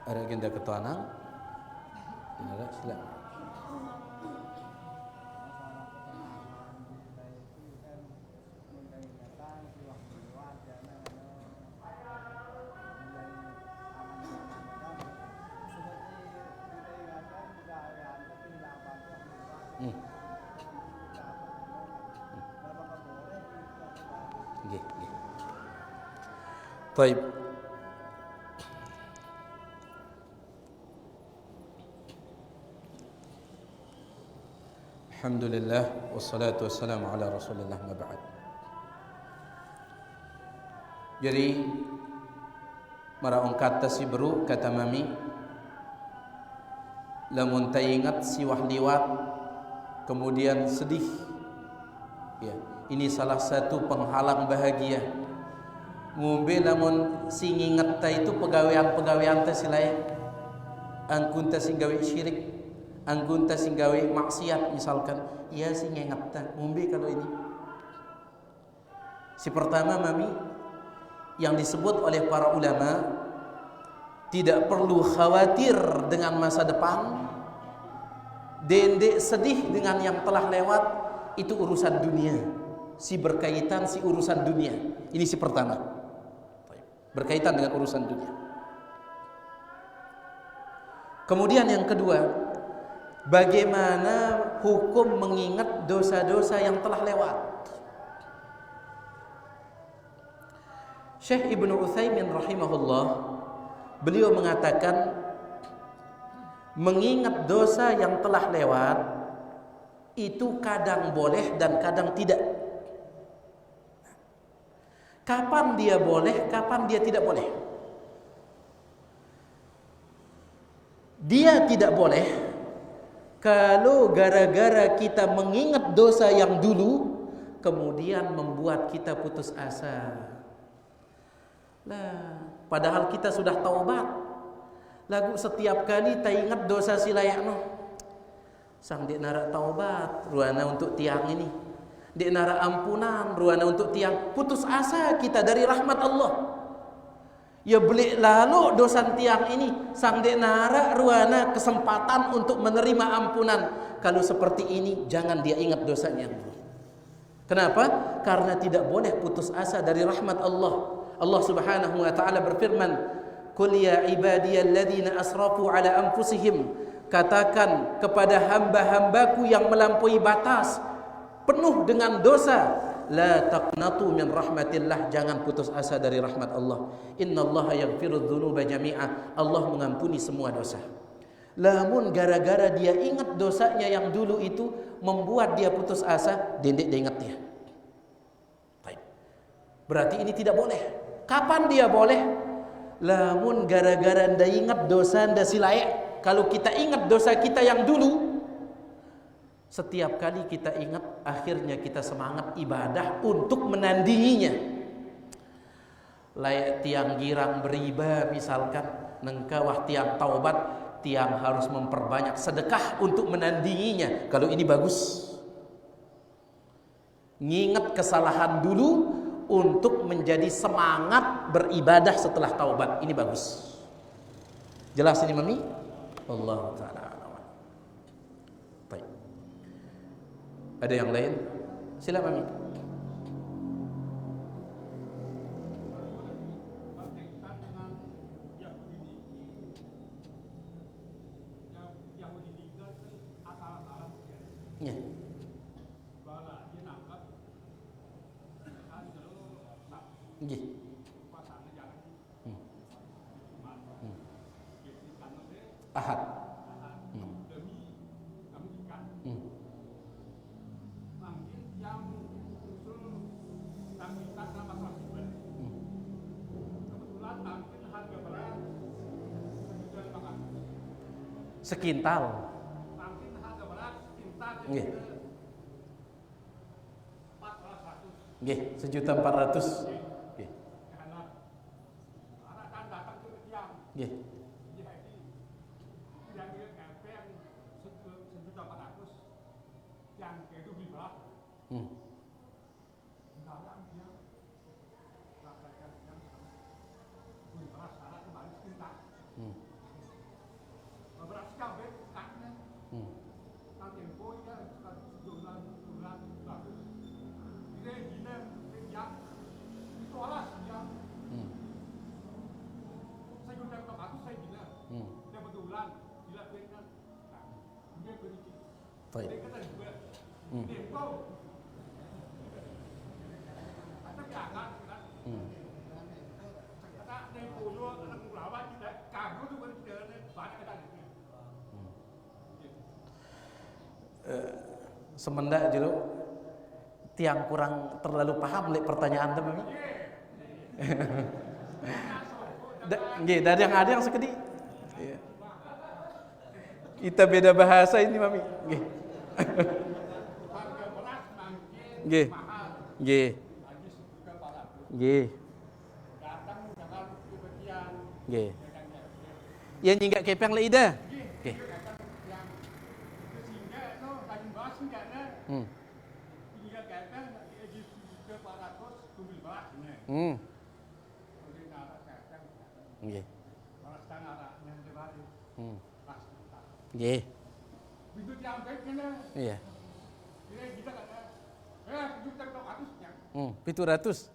Ada agenda ketua Anang? Ada, silakan. Baik. Alhamdulillah wassalatu wassalamu ala Rasulillah ma ba'd. Jadi mara on kata si beru kata mami lamun ingat si wah liwat kemudian sedih. Ya, ini salah satu penghalang bahagia. Ngombe lamun si nginget ta itu pegawaian ta silai angkun ta sing gawe syirik, angkun ta sing gawe maksiat misalkan, iya si nginget ta ngombe kalau ini. Si pertama mami yang disebut oleh para ulama tidak perlu khawatir dengan masa depan, dendek sedih dengan yang telah lewat, itu urusan dunia. Si berkaitan si urusan dunia. Ini si pertama. Berkaitan dengan urusan dunia. Kemudian yang kedua, bagaimana hukum mengingat dosa-dosa yang telah lewat. Syekh Ibnu Utsaimin rahimahullah, beliau mengatakan mengingat dosa yang telah lewat itu kadang boleh dan kadang tidak. Kapan dia boleh, kapan dia tidak boleh. Dia tidak boleh kalau gara-gara kita mengingat dosa yang dulu kemudian membuat kita putus asa. Lah, padahal kita sudah taubat. Lagu setiap kali tak ingat dosa si layakno. Sang dek nara taubat, ruana untuk tiang ini. Dek nara ampunan, ruana untuk tiang. Putus asa kita dari rahmat Allah. Ya beli lalu dosa tiang ini. Sang dek nara ruana kesempatan untuk menerima ampunan. Kalau seperti ini, jangan dia ingat dosanya. Kenapa? Karena tidak boleh putus asa dari rahmat Allah. Allah Subhanahu wa taala berfirman, "Qul ya ibadiyalladzina asrafu ala anfusihim." Katakan kepada hamba-hambaku yang melampaui batas, penuh dengan dosa, la taqnatu min rahmatillah, jangan putus asa dari rahmat Allah. Innallaha yaghfirudz dzunuba jami'a. Allah mengampuni semua dosa. Lamun gara-gara dia ingat dosanya yang dulu itu membuat dia putus asa, dendek dia ingat dia. Baik. Berarti ini tidak boleh. Kapan dia boleh? Lamun gara-gara nda ingat dosa nda silayak. Kalau kita ingat dosa kita yang dulu, setiap kali kita ingat, akhirnya kita semangat ibadah untuk menandinginya. Layak tiang girang beriba misalkan, nengkawah tiang taubat, tiang harus memperbanyak sedekah untuk menandinginya. Kalau ini bagus. Ngingat kesalahan dulu untuk menjadi semangat beribadah setelah taubat. Ini bagus. Jelas ini Mami? Allah Ta'ala. Baik. Ada yang lain? Sila Mami. Ya. Nggih. Ahad. Sekintal. Nggih. Nggih, 1.400.000. Nggih. Nggih. Baik. Semendak jero tiang kurang terlalu paham lek pertanyaan tu Mami. Nggih, dari yang ada yang sekedip. Kita beda bahasa ini Mami. Nggih. Nggih. Nggih. Nggih. Nggih. Ya nyinggak kepeng le ida. Nggih. Nggih. Nggih. Iya. 700.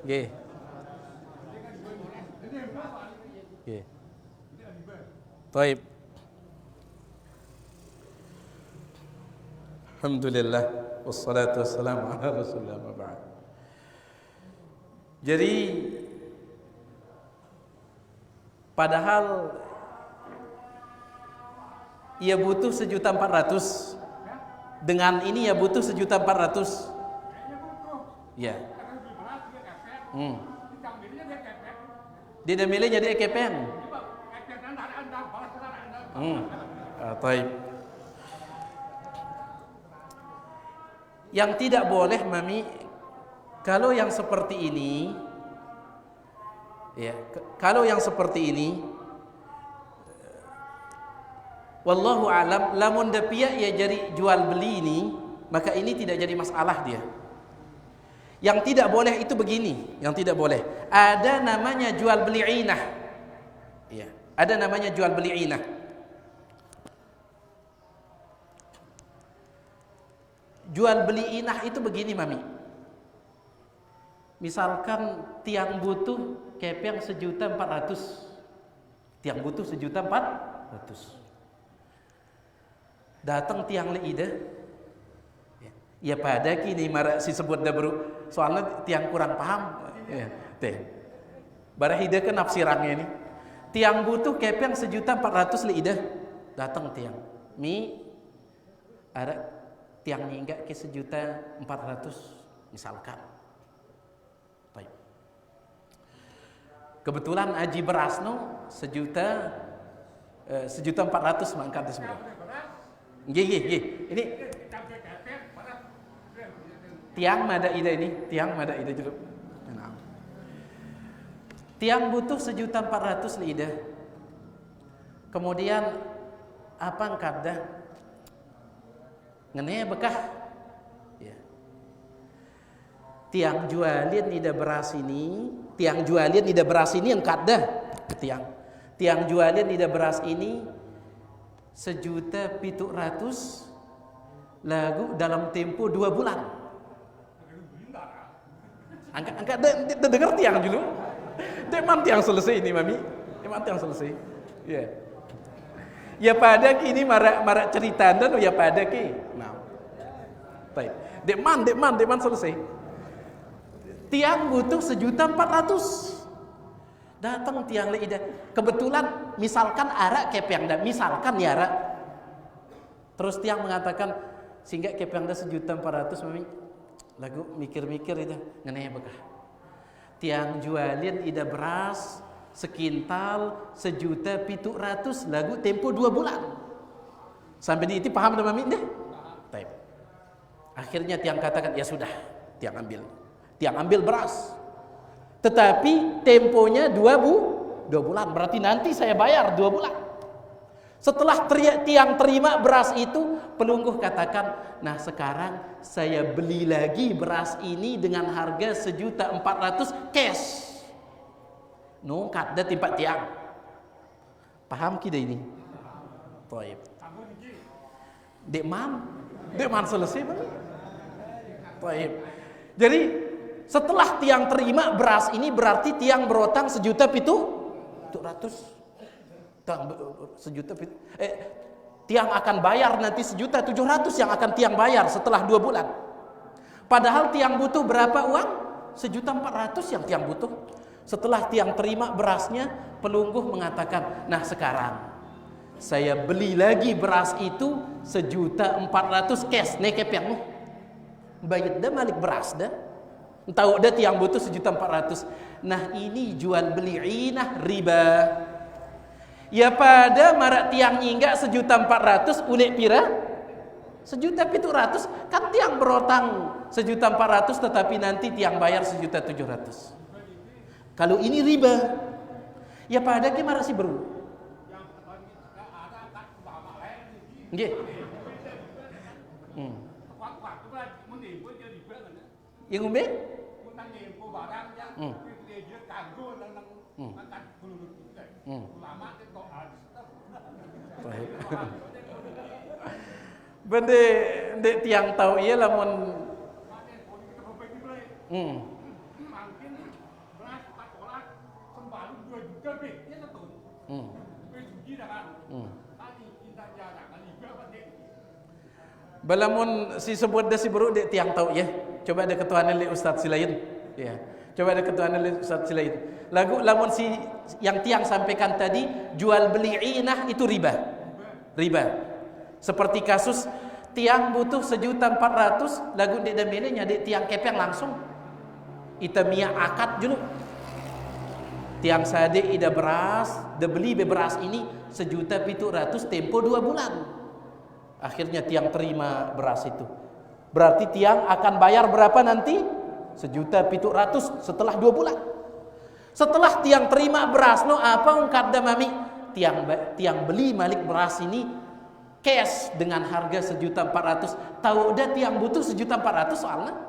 Nggih. Nggih. Baik. Alhamdulillah wassalatu wassalamu ala Rasulillah wa ba'd. Jadi padahal ia butuh 1.400.000. Dengan ini ya butuh 1.400.000. Ya. Dia dah milih jadi kepeng. Taib. Yang tidak boleh mami, kalau yang seperti ini, ya, kalau yang seperti ini, wallahu alam, lamun da pihak ya jadi jual beli ini, maka ini tidak jadi masalah dia. Yang tidak boleh itu begini, yang tidak boleh. Ada namanya jual beli inah. Ya, ada namanya jual beli inah. Jual beli inah itu begini mami. Misalkan tiang butuh kepeng 1.400.000. Tiang butuh 1.400.000. Datang tiang leida. Ya pada kini marah si sebut dah baru. Soalnya tiang kurang paham. Ya, teh. Barahida ke nafsirannya ini. Tiang butuh kepeng 1.400.000 leida. Datang tiang. Mi ada tiang hingga ke 1.400.000 misalkan. Baik. Kebetulan aji berasno 1.400.000 mangkat disebut. Gih. Ini tiang mada ida ini, tiang mada ida juga. Tiang butuh 1.400.000 ida. Kemudian apa kada? Ngene bekah. Ya. Tiang jualin ida beras ini, tiang jualin ida beras ini yang kada. Tiang jualin ida beras ini 1.700.000 lagu dalam tempo 2 bulan. Angkat dengar tiang dulu. Deman tiang selesai ini mami. Deman tiang selesai. Ya. Yeah. Ya pada kini marak cerita dan ya pada ki. Nah. Baik. Deman selesai. Tiang butuh 1.400.000. Datang tiang leida. Kebetulan misalkan arak kepeng dah, misalkan ya arak. Terus tiang mengatakan sehingga kepeng dah 1.400.000 mami. Lagu mikir-mikir itu ngene bekah. Tiang jualin ida beras sekintal 1.700.000 lagu tempo 2 bulan. Sampai di itu paham dah mami deh? Baik. Akhirnya tiang katakan ya sudah, tiang ambil beras. Tetapi temponya 2 bulan. Berarti nanti saya bayar 2 bulan. Setelah tiang terima beras itu, pelungguh katakan, nah sekarang saya beli lagi beras ini dengan harga 1.400.000 cash. Nungkat dah tempat tiang. Paham kita ini? Baik. Dek man selesai bang. Baik. Jadi setelah tiang terima beras ini berarti tiang berotang 1.700.000. Tiang akan bayar nanti 1.700.000 yang akan tiang bayar setelah 2 bulan. Padahal tiang butuh berapa uang? 1.400.000 yang tiang butuh. Setelah tiang terima berasnya, pelungguh mengatakan, nah sekarang saya beli lagi beras itu 1.400.000 cash. Nekep yang bayar dah malik beras dah. Tahu dah tiang butuh 1.400.000. Nah ini jual beli inah riba. Ya pada marak tiang hingga 1.400.000 unik pira 1.700.000 kan tiang berotang 1.400.000 tetapi nanti tiang bayar 1.700.000. Kalau ini riba ya pada ke marak si beru nggih yang umbe bende dek tiang tahu iya lamun balamun si sebut dah si buru dek tiang tahu ya. Coba ada ketuanan li ustaz silain ya. Coba ada ketuanan li ustaz silain. Lagu lamun si yang tiang sampaikan tadi jual beli inah itu riba. Seperti kasus tiang butuh 1.400.000 lagu dek damene nya dek tiang kepeng langsung. Ita mia akad dulu. Tiang sadik ida beras, ida beli beras ini 1.700.000 tempo 2 bulan. Akhirnya tiang terima beras itu. Berarti tiang akan bayar berapa nanti? 1.700.000 setelah 2 bulan. Setelah tiang terima beras, no apa ungkap dah mami? Tiang beli malik beras ini cash dengan harga 1.400.000. Tahu dah tiang butuh 1.400.000 soalnya.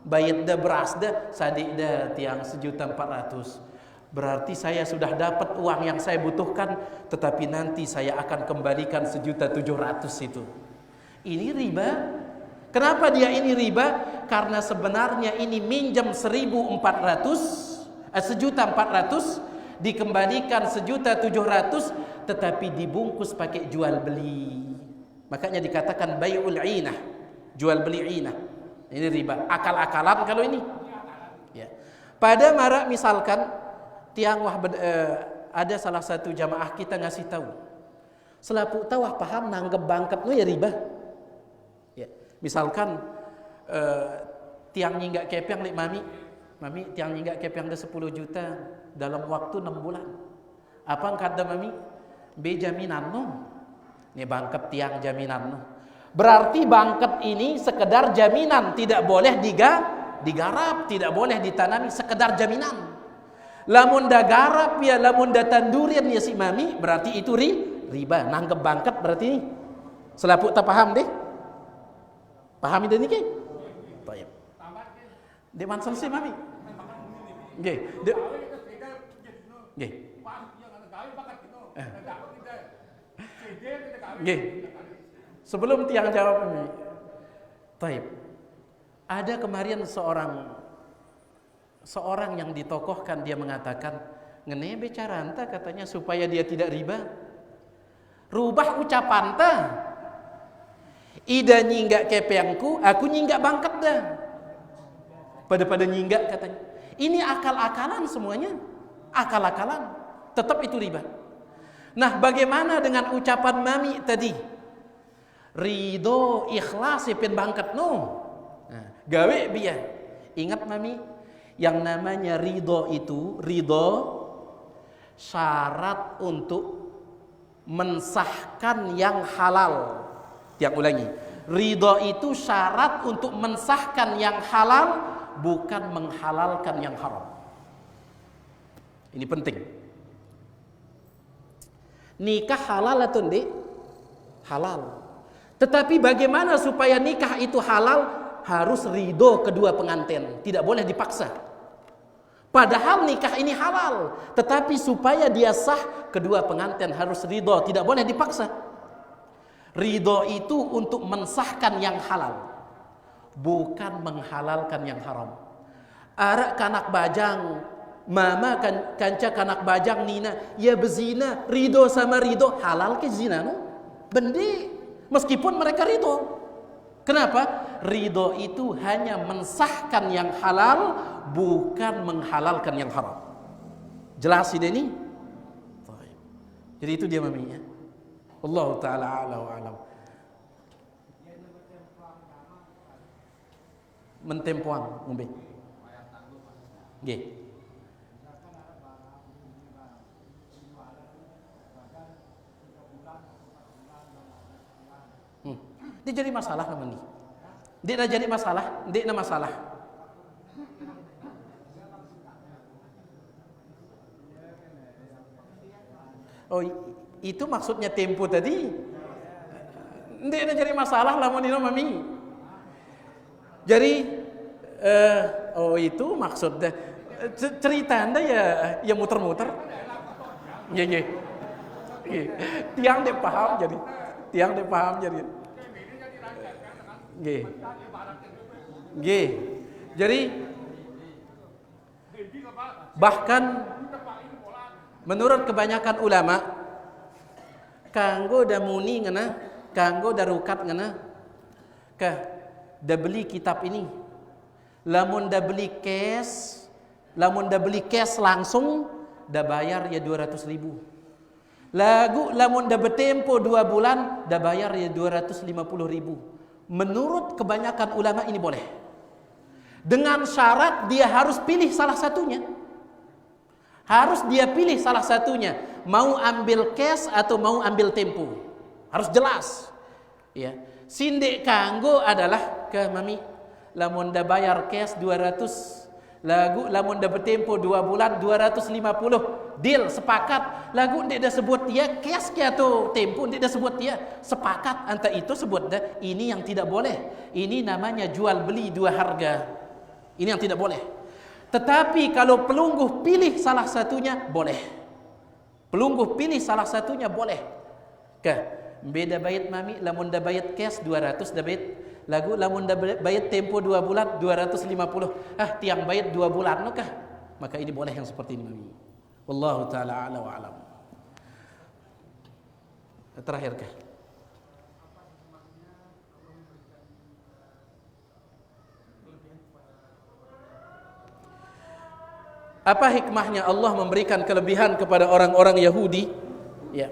Bayar dah beras dah, sadik dah tiang 1.400.000. Berarti saya sudah dapat uang yang saya butuhkan, tetapi nanti saya akan kembalikan 1.700.000 itu. Ini riba. Kenapa dia ini riba? Karena sebenarnya ini minjam 1.400, 1.400 dikembalikan 1.700.000, tetapi dibungkus pakai jual beli. Makanya dikatakan bai'ul inah, jual beli inah. Ini riba, akal-akalan kalau ini. Ya. Pada marak misalkan ada salah satu jamaah kita ngasih tahu, selapuk tahu paham nanggep bangket no ya riba. Ya. Misalkan tiang nyenggak kepeng lek mami tiang nyenggak kepeng ada 10 juta dalam waktu 6 bulan. Apa kata mami? Be jaminan no. Nih bangket tiang jaminan no. Berarti bangket ini sekedar jaminan, tidak boleh digarap, tidak boleh ditanami, sekedar jaminan. Lamun da garap ya, lamun da tandurian ya si mami, berarti itu riba. Nanggep bangket berarti ini. Selapuk tak paham deh? Paham ini ke? Baik. Di mana selesai mami? Nggih. Nggih. Nggih. Sebelum tiang jawab ini, taib. Ada kemarin seorang yang ditokohkan, dia mengatakan, ngene bicara anta katanya supaya dia tidak riba. Rubah ucapan ta. Ida nyinggak kepengku, aku nyinggak bangket dah. Pada nyinggak katanya. Ini akal-akalan semuanya. Akal-akalan. Tetap itu riba. Nah, bagaimana dengan ucapan mami tadi? Ridho ikhlas pen bangket no. Nah, gawe biar. Ingat mami, yang namanya ridho itu, ridho syarat untuk mensahkan yang halal. Tiang ulangi, ridho itu syarat untuk mensahkan yang halal, bukan menghalalkan yang haram. Ini penting. Nikah halal atau tidak? Halal. Tetapi bagaimana supaya nikah itu halal? Harus ridho kedua pengantin, tidak boleh dipaksa. Padahal nikah ini halal, tetapi supaya dia sah, kedua pengantin harus ridho, tidak boleh dipaksa. Ridho itu untuk mensahkan yang halal, bukan menghalalkan yang haram. Arak kanak bajang, mama kanca kanak bajang nina, ya bezina, ridho sama ridho, halal ke zina no? Bendi, meskipun mereka ridho. Kenapa? Ridho itu hanya mensahkan yang halal, bukan menghalalkan yang haram. Jelas ini? Jadi itu dia maminya. Allah Ta'ala a'la wa a'lam. Mentempuang ngombe. Nggih. Dia jadi masalah namun ni. Dia dah jadi masalah, dia nak masalah. Oh, itu maksudnya tempo tadi. Dia dah jadi masalah namun ni mami. Jadi oh itu maksudnya cerita Anda ya muter-muter. Ye. Tiang dia paham jadi. Nggih. Jadi bahkan menurut kebanyakan ulama kanggo da muni ngana, kanggo da rukat ngana da beli kitab ini. Lamun da beli cash langsung da bayar ya 200.000. Lamun da bertempo 2 bulan da bayar ya 250.000. Menurut kebanyakan ulama ini boleh. Dengan syarat dia harus pilih salah satunya. Harus dia pilih salah satunya, mau ambil cash atau mau ambil tempo. Harus jelas. Ya. Sindik kanggo adalah ke mami, lamun da bayar cash 200, lamun da bertempo 2 bulan 250. Deal, sepakat. Lagu ndak dah sebut dia cash ke atau tempo, ndak dah sebut dia. Sepakat antara itu sebut dah ini yang tidak boleh. Ini namanya jual beli dua harga. Ini yang tidak boleh. Tetapi kalau pelungguh pilih salah satunya boleh. Pelungguh pilih salah satunya boleh. Ke beda bayat mami, lamun da bayat cash 200 da bayat lagu, lamun da bayat tempo 2 bulan 250. Tiang bayat 2 bulan no kah? Maka ini boleh yang seperti ini mami. Wallahu taala a'la wa alam. Terakhir kah? Apa hikmahnya Allah memberikan kelebihan kepada orang-orang Yahudi? Ya.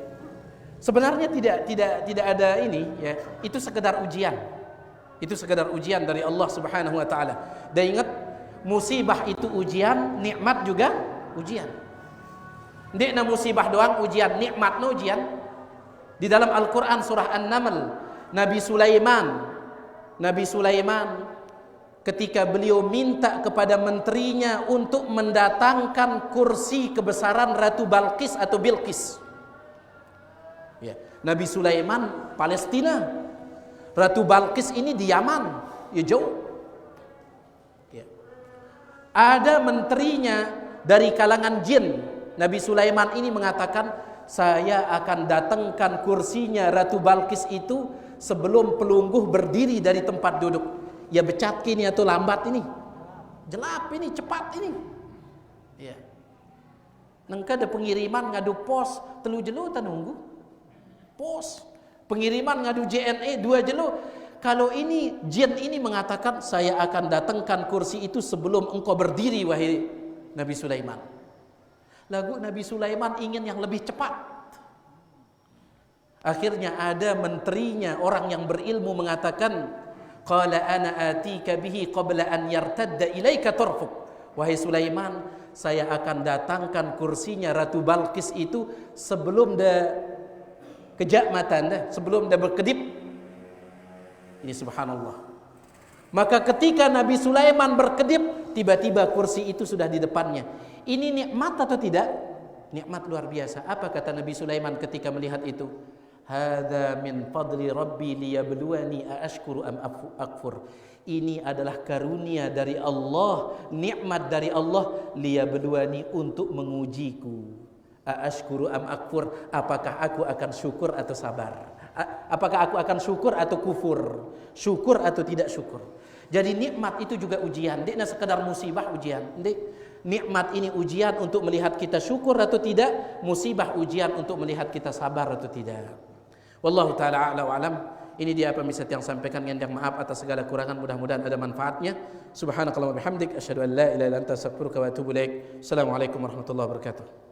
Sebenarnya tidak ada ini, ya. Itu sekedar ujian. Itu sekedar ujian dari Allah Subhanahu wa taala. Dan ingat, musibah itu ujian, nikmat juga ujian. Ndekna musibah doang ujian, nikmat no ujian. Di dalam Al-Qur'an surah An-Naml, Nabi Sulaiman ketika beliau minta kepada menterinya untuk mendatangkan kursi kebesaran Ratu Balqis atau Bilqis. Ya, Nabi Sulaiman Palestina, Ratu Balqis ini di Yaman, ya jauh. Ya. Ada menterinya dari kalangan jin. Nabi Sulaiman ini mengatakan, saya akan datangkan kursinya Ratu Balqis itu sebelum pelungguh berdiri dari tempat duduk. Ya becat kini atau lambat ini, jelap ini, cepat ini. Ya. Nengka ada pengiriman ngadu pos 3 jelo tak nunggu. Pos pengiriman ngadu JNE 2 jelo. Kalau ini jin ini mengatakan, saya akan datangkan kursi itu sebelum engkau berdiri wahai Nabi Sulaiman. Lagu Nabi Sulaiman ingin yang lebih cepat. Akhirnya ada menterinya, orang yang berilmu mengatakan, qala ana atika bihi qabla an yartadda ilaika tarfuk. Wahai Sulaiman, saya akan datangkan kursinya Ratu Balqis itu sebelum dah kejap mata anda, sebelum dah berkedip. Ini subhanallah. Maka ketika Nabi Sulaiman berkedip, tiba-tiba kursi itu sudah di depannya. Ini nikmat atau tidak? Nikmat luar biasa. Apa kata Nabi Sulaiman ketika melihat itu? Hadza min fadli rabbi liyabluwani aashkuru am akfur. Ini adalah karunia dari Allah, nikmat dari Allah, liyabluwani, untuk mengujiku. Aashkuru am akfur, apakah aku akan syukur atau sabar? Apakah aku akan syukur atau kufur? Syukur atau tidak syukur? Jadi nikmat itu juga ujian. Tidak sekedar musibah ujian. Nikmat ini ujian untuk melihat kita syukur atau tidak. Musibah ujian untuk melihat kita sabar atau tidak. Wallahu ta'ala a'la wa alam. Ini dia apa misal yang sampaikan, yang maaf atas segala kurangan, mudah-mudahan ada manfaatnya. Subhanakallah wa bihamdik, asyhadu an la ilaha illa anta astaghfiruka wa atubu ilaik. Assalamualaikum warahmatullahi wabarakatuh.